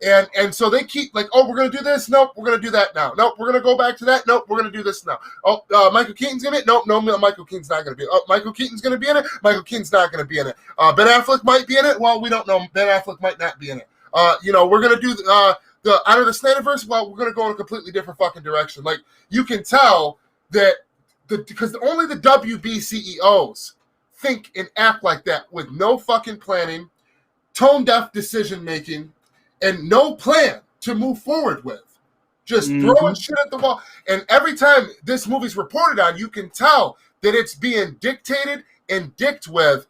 And so they keep like, oh, we're going to do this. Nope, we're going to do that now. Nope, we're going to go back to that. Nope, we're going to do this now. Oh, Michael Keaton's going to be it. Nope, no, Michael Keaton's not going to be it. Oh, Michael Keaton's going to be in it. Michael Keaton's not going to be in it. Ben Affleck might be in it. Well, we don't know. Ben Affleck might not be in it. We're going to do the out of the Snyderverse. Well, we're going to go in a completely different fucking direction. Like, you can tell that because only the WB CEOs think and act like that with no fucking planning, tone-deaf decision-making, and no plan to move forward with. Just throwing shit at the wall. And every time this movie's reported on, you can tell that it's being dictated and dicked with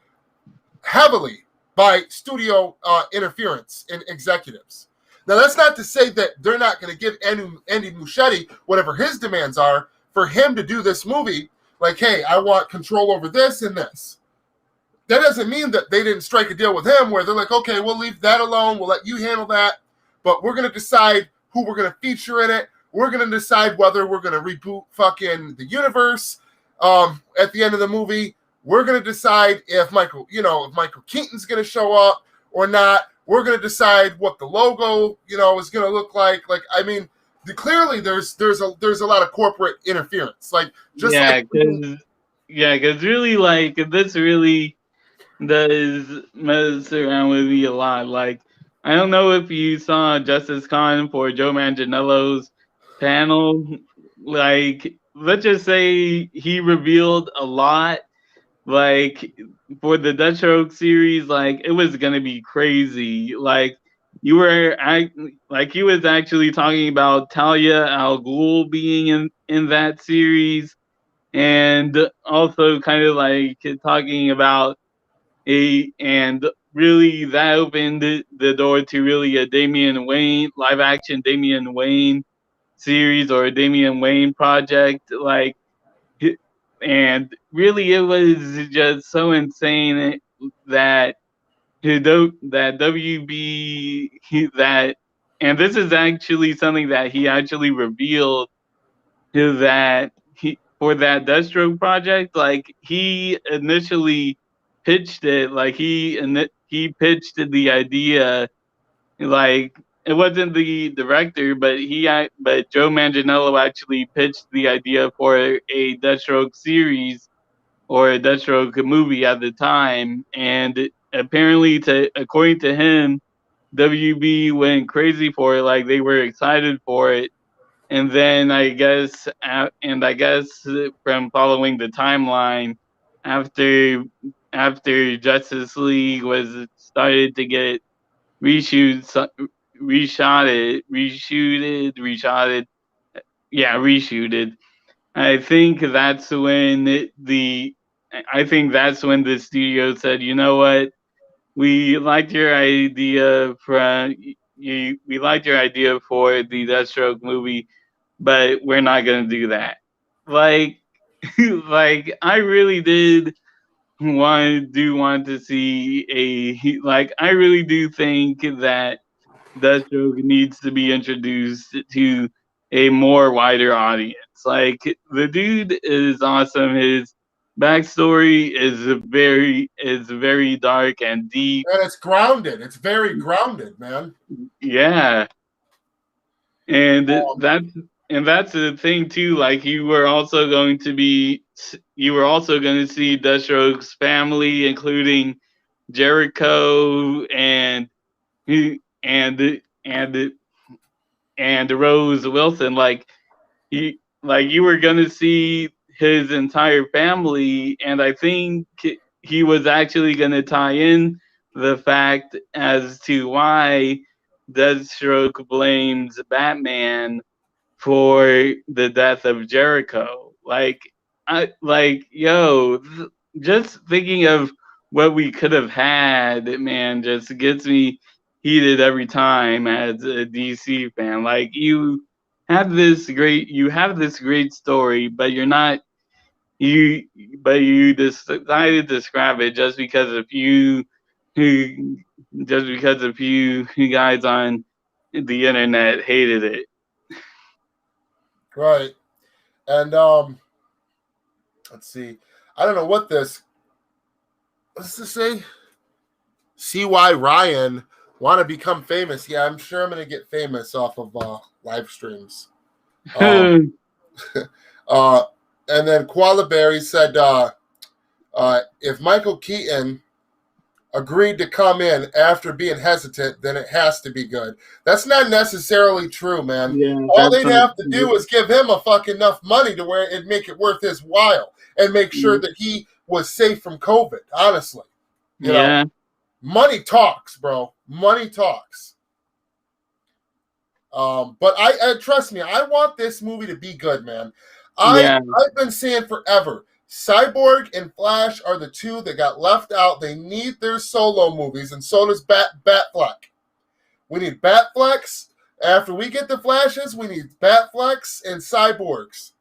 heavily by studio interference and executives. Now, that's not to say that they're not going to give Andy Muschietti whatever his demands are for him to do this movie. Like, hey, I want control over this and this. That doesn't mean that they didn't strike a deal with him where they're like, okay, we'll leave that alone. We'll let you handle that. But we're going to decide who we're going to feature in it. We're going to decide whether we're going to reboot fucking the universe at the end of the movie. We're going to decide if Michael Keaton's going to show up or not. We're going to decide what the logo, is going to look like. Like, I mean, clearly there's a lot of corporate interference. Like, just because really, like, this really does mess around with me a lot. Like, I don't know if you saw Justice Con for Joe Manganiello's panel. Like, let's just say he revealed a lot. Like, for the Deathstroke series, like, it was gonna be crazy. Like, he was actually talking about Talia al Ghul being in that series, and also kind of like talking about and really that opened the door to really a Damian Wayne live action Damian Wayne series or a Damian Wayne project, like, and really it was just so insane that WB and this is actually something that he actually revealed, that for that Deathstroke project, like, he initially pitched it, like he pitched the idea, like, it wasn't the director, but Joe Manganiello actually pitched the idea for a Deathstroke series or a Deathstroke movie at the time, and apparently, according to him, WB went crazy for it, like they were excited for it. And then I guess, from following the timeline, after Justice League was started to get reshoots, reshooted, yeah, reshooted. I think that's when the studio said, you know what, we liked your idea we liked your idea for the Deathstroke movie, but we're not gonna do that. Like, like I really did want to see I really do think that Deathstroke needs to be introduced to a more wider audience. Like, the dude is awesome. His backstory is very dark and deep. And it's grounded. It's very grounded, man. Yeah, and Um, that's the thing too. Like, you were also going to see Deathstroke's family, including Jericho and and and Rose Wilson. You were gonna see his entire family, and I think he was actually gonna tie in the fact as to why Deathstroke blames Batman for the death of Jericho. Just thinking of what we could have had, man, just gets me heated every time as a DC fan. Like, you have this great story, but you're not you but you decided to scrap it who just because a few guys on the internet hated it. right. And let's see. I don't know what this. What's this say? CY Ryan want to become famous. Yeah, I'm sure I'm going to get famous off of live streams. And then Koala Berry said if Michael Keaton agreed to come in after being hesitant, then it has to be good. That's not necessarily true, man. Yeah, All they'd have to do is give him a fucking enough money to where it'd make it worth his while and make sure that he was safe from COVID, honestly. You know, money talks, bro. Money talks. But I trust me, I want this movie to be good, man. I've been saying forever, Cyborg and Flash are the two that got left out. They need their solo movies, and so does Batfleck. We need Batflecks. After we get the Flashes, we need Batflecks and Cyborgs.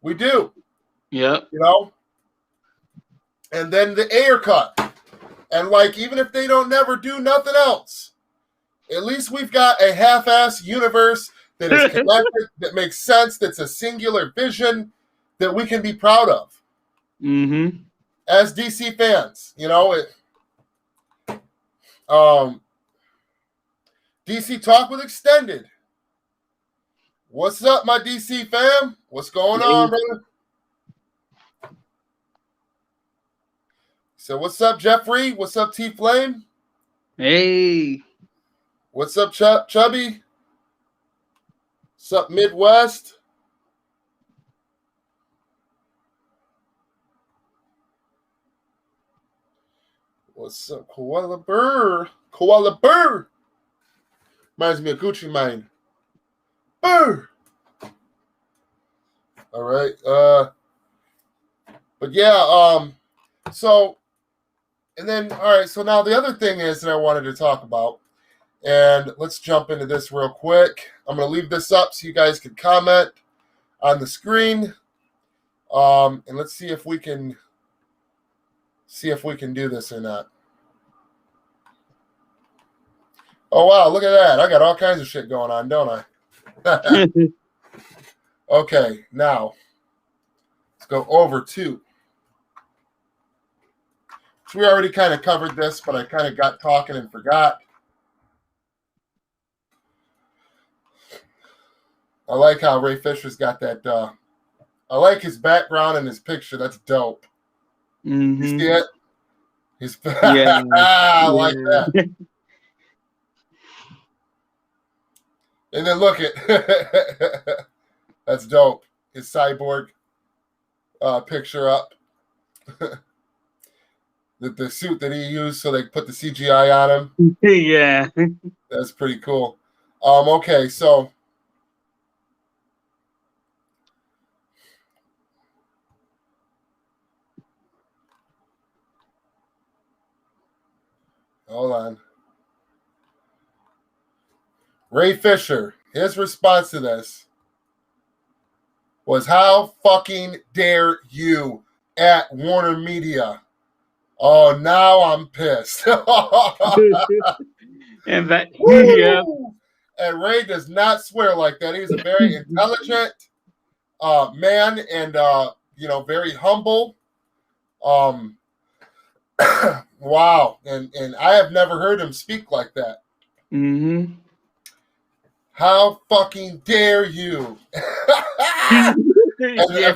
We do. Yep. You know? And then the Ayer Cut. And, like, even if they don't never do nothing else, at least we've got a half-ass universe that is connected, that makes sense, that's a singular vision that we can be proud of. Mm-hmm. As DC fans, you know, DC Talk with Extended. What's up, my DC fam? What's going on, brother? So what's up, Jeffrey? What's up, Tflame? Hey. What's up, Chubby? What's up, Midwest? What's up, Koala Burr? Koala Burr! Reminds me of Gucci Mane. Burr! All right. But yeah, so, and then, all right, so now the other thing is that I wanted to talk about, and let's jump into this real quick. I'm going to leave this up so you guys can comment on the screen. And let's see if we can do this or not. Oh, wow, look at that. I got all kinds of shit going on, don't I? Okay, now let's go over to. So we already kind of covered this, but I kind of got talking and forgot. I like how Ray Fisher's got that. I like his background and his picture. That's dope. Mm-hmm. You see it? I like that. And then look at that's dope. His cyborg picture up. the suit that he used so they put the CGI on him. Yeah. That's pretty cool. Okay, so hold on. Ray Fisher, his response to this was, "How fucking dare you at Warner Media?" Oh, now I'm pissed. And that, yeah. And Ray does not swear like that. He's a very intelligent man, and very humble. Wow, and I have never heard him speak like that. Mm-hmm. How fucking dare you? And Yeah.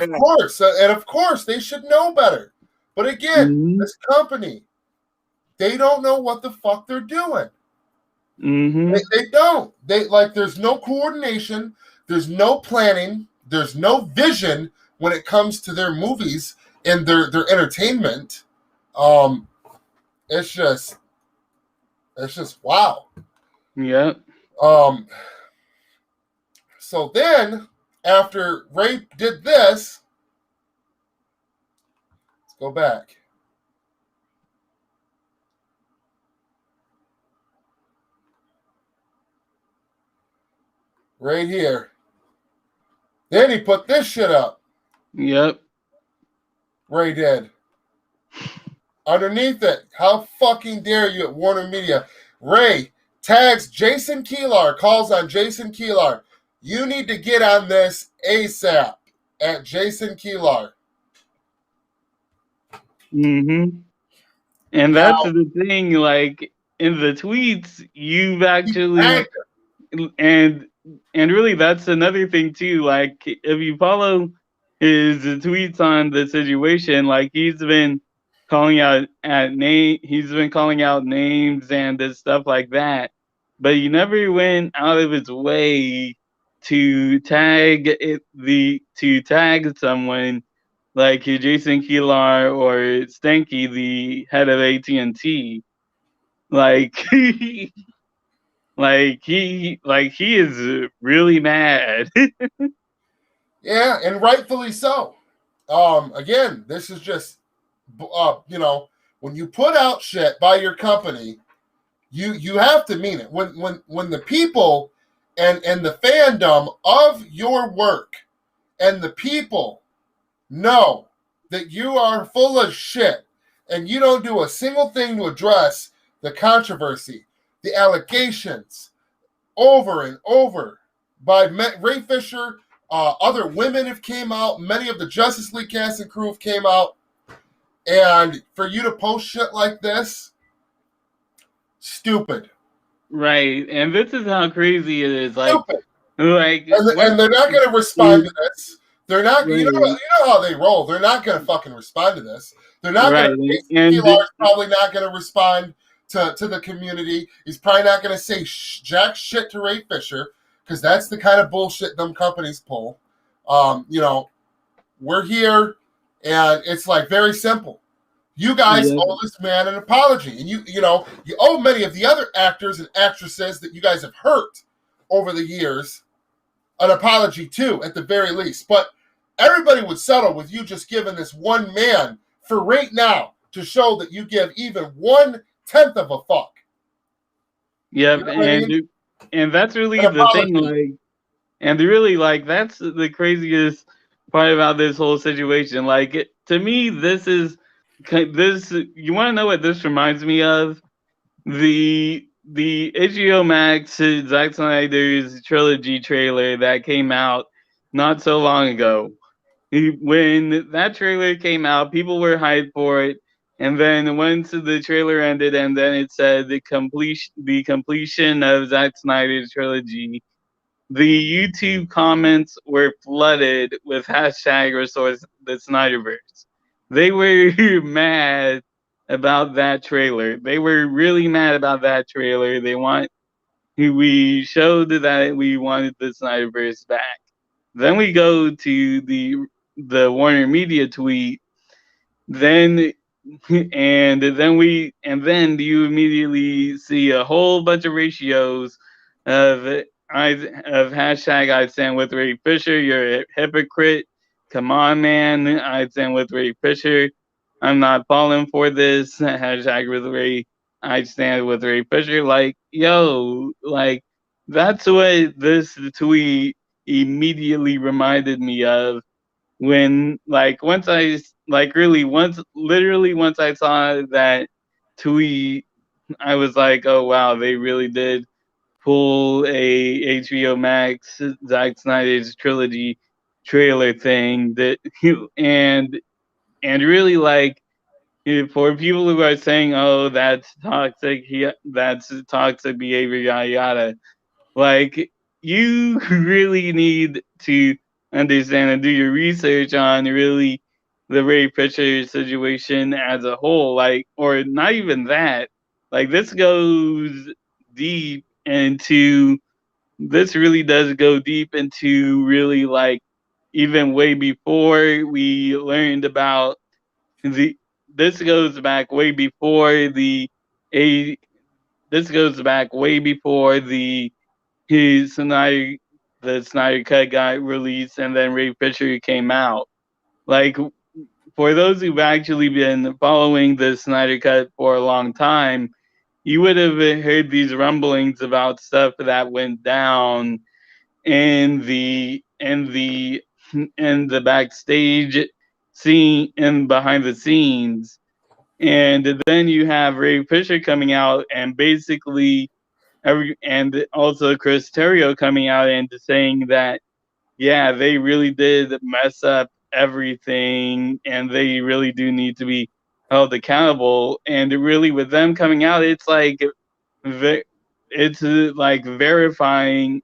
of course, they should know better. But again, this company, they don't know what the fuck they're doing. They don't. There's no coordination. There's no planning. There's no vision when it comes to their movies and their entertainment. It's just wow. Yep. So then, after Ray did this, let's go back. Right here. Then he put this shit up. Yep. Ray did. Underneath it, how fucking dare you at Warner Media? Ray tags Jason Kilar, calls on Jason Kilar. You need to get on this ASAP at Jason Kilar. And that's the thing, like, in the tweets, you've actually, and really that's another thing too, like, if you follow his tweets on the situation, like, he's been calling out names and this stuff like that, but he never went out of his way to tag someone like Jason Kilar or Stanky, the head of AT&T. Like he is really mad. Yeah, and rightfully so. Again, this is just when you put out shit by your company, you have to mean it. When the people and the fandom of your work and the people know that you are full of shit and you don't do a single thing to address the controversy, the allegations over and over by Ray Fisher, other women have came out, many of the Justice League cast and crew have came out, and for you to post shit like this, stupid. Right, and this is how crazy it is. Like, stupid. And they're not going to respond to this. They're not. Right. You know how they roll. They're not going to fucking respond to this. They're not going to. Kilar's probably not going to respond to the community. He's probably not going to say jack shit to Ray Fisher because that's the kind of bullshit them companies pull. We're here, and it's like very simple. You guys owe this man an apology, and you owe many of the other actors and actresses that you guys have hurt over the years an apology too, at the very least. But everybody would settle with you just giving this one man for right now to show that you give even 1/10 of a fuck. Yeah, you know and that's really the thing. Like, and really, like, that's the craziest part about this whole situation. Like, to me, this. You want to know what this reminds me of? The HBO Max Zack Snyder's trilogy trailer that came out not so long ago. When that trailer came out, people were hyped for it, and then once the trailer ended, and then it said the completion of Zack Snyder's trilogy, the YouTube comments were flooded with hashtag restore the Snyderverse. They were mad about that trailer. They were really mad about that trailer. They want we showed that we wanted the Snyderverse back. Then we go to the Warner Media tweet. Then and then you immediately see a whole bunch of ratios of hashtag I stand with Ray Fisher. You're a hypocrite. Come on, man. I stand with Ray Fisher. I'm not falling for this. Hashtag with Ray. I stand with Ray Fisher. Like, yo, like that's what this tweet immediately reminded me of when once I really once literally once I saw that tweet, I was like, oh wow, they really did pull a HBO Max Zack Snyder's trilogy trailer thing that and really for people who are saying, oh, that's toxic, that's toxic behavior, yada yada. Like, you really need to understand and do your research on really the Ray Fisher situation as a whole. Like, or not even that. Like, this really does go deep into really even way before we learned about the, this goes back way before a, this goes back way before Snyder, the Snyder Cut got released, and then Ray Fisher came out. Like, for those who've actually been following the Snyder Cut for a long time, you would have heard these rumblings about stuff that went down in the backstage scene and behind the scenes. And then you have Ray Fisher coming out and basically and also Chris Terrio coming out and saying that, yeah, they really did mess up everything and they really do need to be held accountable. And really, with them coming out, it's like verifying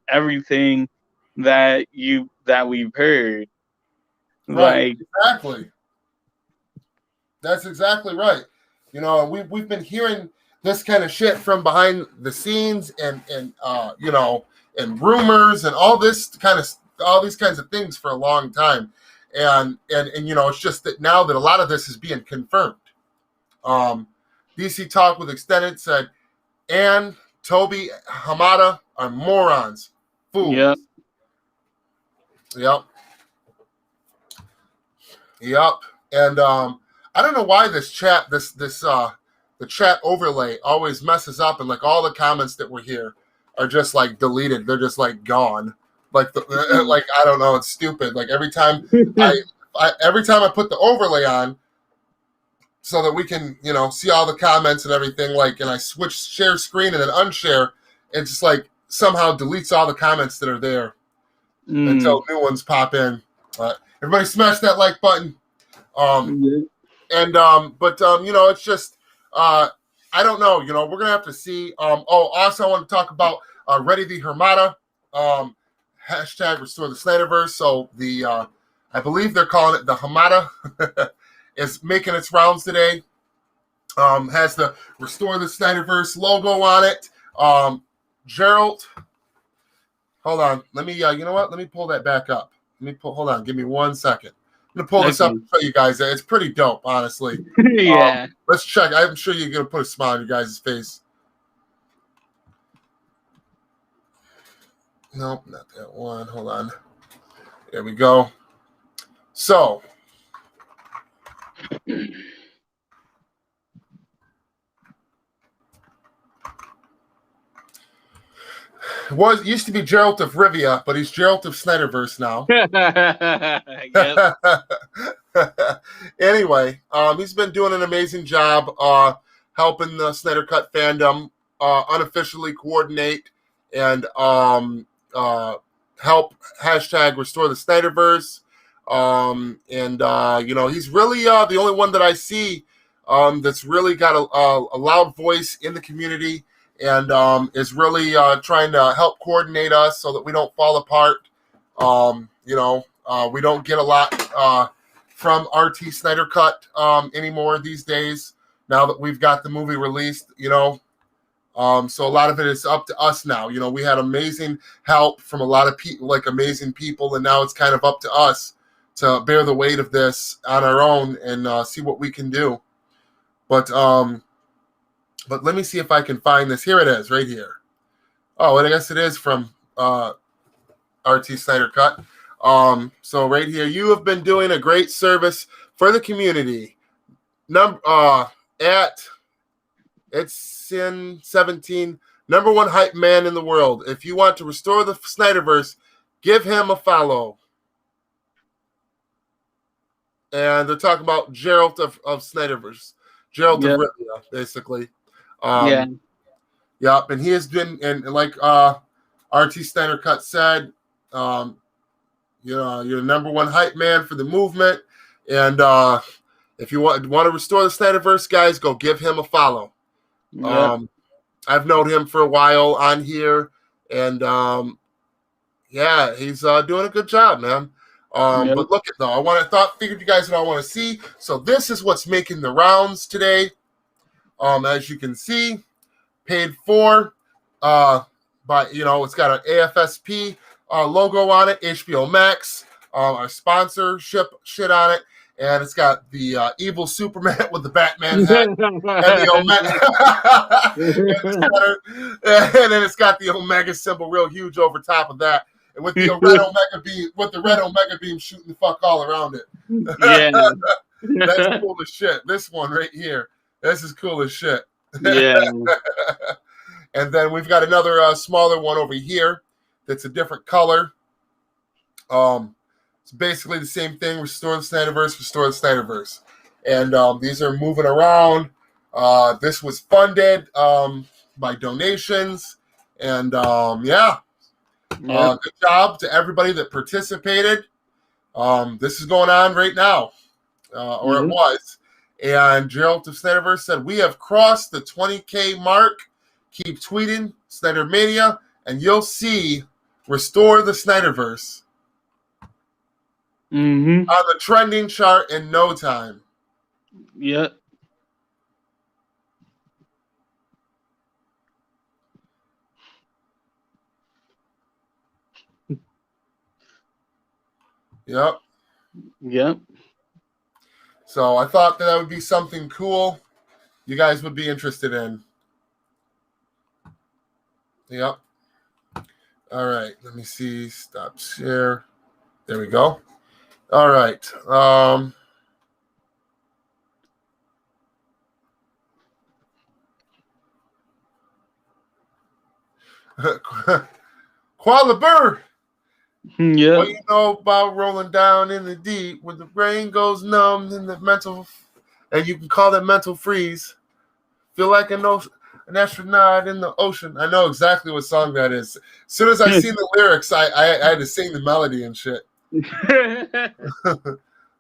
everything that we've heard. Right. Like, Exactly. That's exactly right. You know, we've been hearing this kind of shit from behind the scenes and you know, and rumors and all these kinds of things for a long time. And you know, it's just that now that a lot of this is being confirmed. DC Talk with Extended said, and Toby Hamada are morons. Fools. yep. Yep. And I don't know why the chat overlay always messes up, and like all the comments that were here are just like deleted. They're just like gone. Like like I don't know. It's stupid. Like every time I put the overlay on, so that we can, you know, see all the comments and everything. Like, and I switch share screen and then unshare, it just like somehow deletes all the comments that are there until new ones pop in. Everybody smash that like button. And you know, it's just I don't know, you know, we're gonna have to see. Also I want to talk about Ready the Hermata, hashtag restore the Snyderverse. So the I believe they're calling it the Hamada is making its rounds today. Has the restore the Snyderverse logo on it. Gerald, hold on, let me you know what, let me pull that back up. Hold on, give me 1 second. I'm gonna pull this up and show you guys. It's pretty dope, honestly. Yeah. Let's check. I'm sure you're gonna put a smile on your guys' face. Nope, not that one. Hold on. There we go. So used to be Gerald of Rivia, but he's Gerald of Snyderverse now. Anyway, he's been doing an amazing job helping the Snyder Cut fandom unofficially coordinate and help hashtag restore the Snyderverse. You know, he's really the only one that I see that's really got a loud voice in the community and is really trying to help coordinate us so that we don't fall apart. You know, we don't get a lot from RT Snyder Cut anymore these days. Now that we've got the movie released, you know, So a lot of it is up to us now. You know, we had amazing help from a lot of people, like amazing people, and now it's kind of up to us to bear the weight of this on our own and see what we can do. But let me see if I can find this. Here it is, right here. Oh, and I guess it is from RT Snyder Cut. So right here, you have been doing a great service for the community. At it's in 17, number one hype man in the world. If you want to restore the Snyderverse, give him a follow. And they're talking about Gerald of Snyderverse, Gerald of Rivia, basically. Yep, and he has been, and like RT Snyder Cut said, you know, you're the number one hype man for the movement, and if you want to restore the Snyderverse, guys, go give him a follow. I've known him for a while on here, and yeah, he's doing a good job, man. But look at though, figured you guys would all want to see. So this is what's making the rounds today. As you can see, paid for by, you know, it's got an AFSP logo on it, HBO Max, our sponsorship shit on it, and it's got the evil Superman with the Batman hat and the Omega and then it's got the Omega symbol real huge over top of that, and with the red Omega beam shooting the fuck all around it. That's cool as shit. This one right here, this is cool as shit. And then we've got another smaller one over here that's a different color. It's basically the same thing. Restore the Snyderverse. And these are moving around. This was funded by donations. And good job to everybody that participated. This is going on right now, or it was. And Gerald of Snyderverse said, we have crossed the 20K mark. Keep tweeting Snyder Mania, and you'll see restore the Snyderverse on the trending chart in no time. Yep. So I thought that would be something cool you guys would be interested in. Yep. All right. Let me see. Stop share. There we go. All right. Koala Bird. Yeah. What you know about rolling down in the deep when the brain goes numb and the mental, and you can call it mental freeze. Feel like an astronaut in the ocean. I know exactly what song that is. As soon as I seen the lyrics, I had to sing the melody and shit.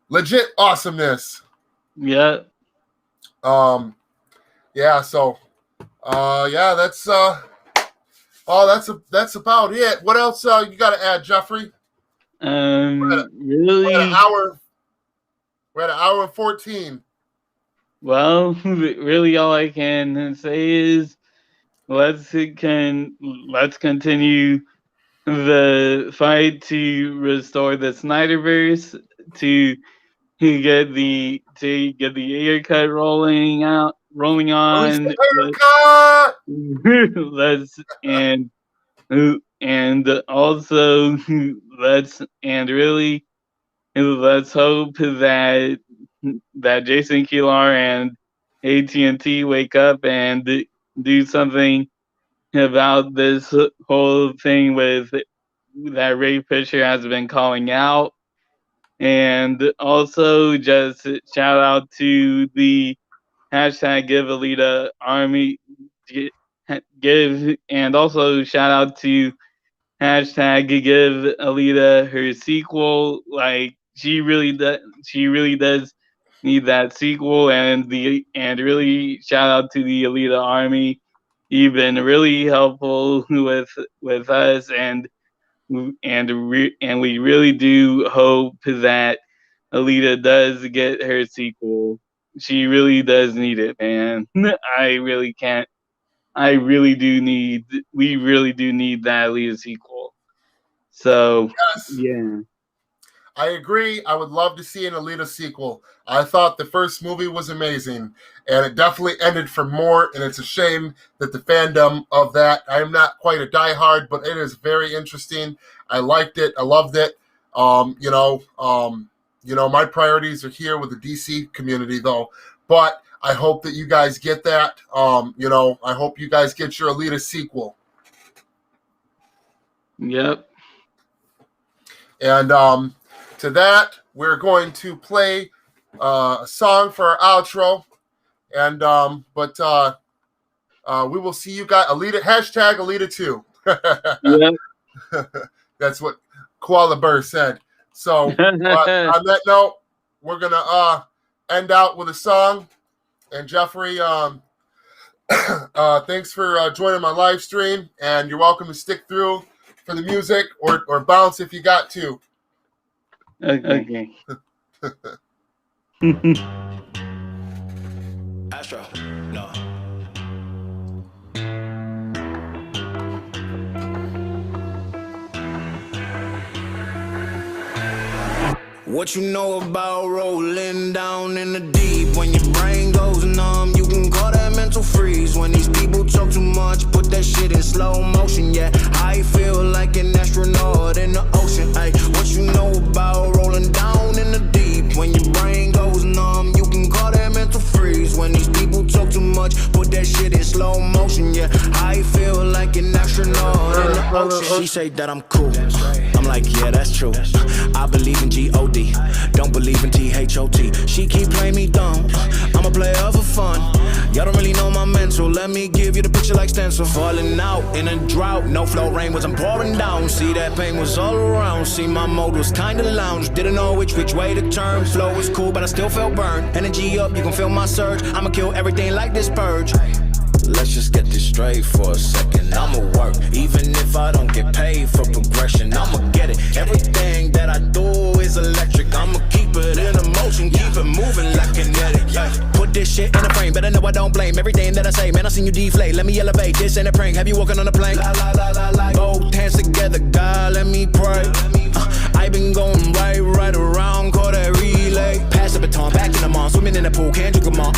Legit awesomeness. Yeah. Yeah. So, yeah. That's that's about it. What else you got to add, Jeffrey? Really? We're at an hour and 14. Well, really, all I can say is let's continue the fight to restore the Snyderverse, to get the Ayer Cut rolling on. Also let's hope that Jason Kilar and AT&T wake up and do something about this whole thing with that Ray Fisher has been calling out. And also just shout out to the hashtag Give Alita Army and also shout out to hashtag Give Alita her sequel. Like she really does need that sequel, and really shout out to the Alita Army. You've been really helpful with us, and we really do hope that Alita does get her sequel. She really does need it, man. I really can't we really do need that Alita sequel. So Yes. yeah. I agree. I would love to see an Alita sequel. I thought the first movie was amazing, and it definitely ended for more, and it's a shame that the fandom of that, I am not quite a diehard, but it is very interesting. I liked it. I loved it. My priorities are here with the DC community, though, but I hope that you guys get that. I hope you guys get your Alita sequel. Yep. And to that, we're going to play a song for our outro. And we will see you guys. Alita #Alita2. Yep. That's what Koala Burr said. So on that note, we're gonna end out with a song. And Jeffrey, thanks for joining my live stream. And you're welcome to stick through for the music or bounce if you got to. Okay. Astro, no. What you know about rolling down in the deep? When your brain goes numb, you can call that mental freeze. When these people talk too much, put that shit in slow motion. Yeah, I feel like an astronaut in the ocean. Ay, what you know about rolling down in the deep? When your brain goes numb, you can call that mental freeze. When these people talk too much, put that shit in slow motion. Yeah, I feel like an astronaut in the ocean. She say that I'm cool. I'm like, yeah, that's true. I believe in G-O-D, don't believe in T-H-O-T. She keep playing me dumb, I'm a player for fun. Y'all don't really know my mental, let me give you the picture like stencil. Falling out in a drought, no flow rain wasn't pouring down. See that pain was all around, see my mode was kinda lounge. Didn't know which way to turn, flow was cool but I still felt burned. Energy up, you can feel my surge, I'ma kill everything like this purge. Let's just get this straight for a second. I'ma work, even if I don't get paid for progression. I'ma get it. Everything that I do is electric. I'ma keep it in motion, keep it moving like kinetic. Put this shit in a frame, better know I don't blame everything that I say. Man, I seen you deflate. Let me elevate. This ain't a prank. Have you walking on a plane? Both hands together, God, let me pray. I been going right around, call that relay. Pass the baton, back in the mall, swimming in the pool, can't you come on?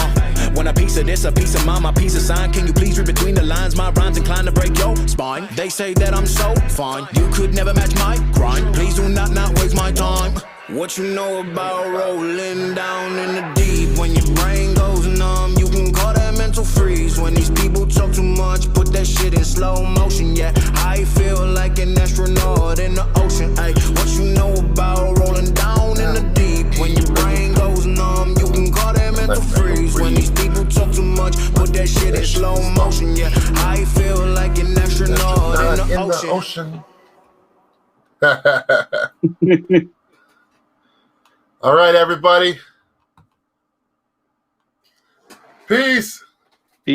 Want a piece of this, a piece of mine, my piece of sign. Can you please read between the lines? My rhymes inclined to break your spine. They say that I'm so fine, you could never match my grind. Please do not waste my time. What you know about rolling down in the deep? When your brain goes numb, you can call that mental freeze. When these people talk too much, put that shit in slow motion. Yeah, I feel like an astronaut in the ocean. Ay, what you know about rolling down in the deep? When your brain goes numb, you can call that mental freeze. When these people talk too much, put that shit in slow motion. Yeah, I feel like an astronaut in the ocean. All right, everybody. Peace.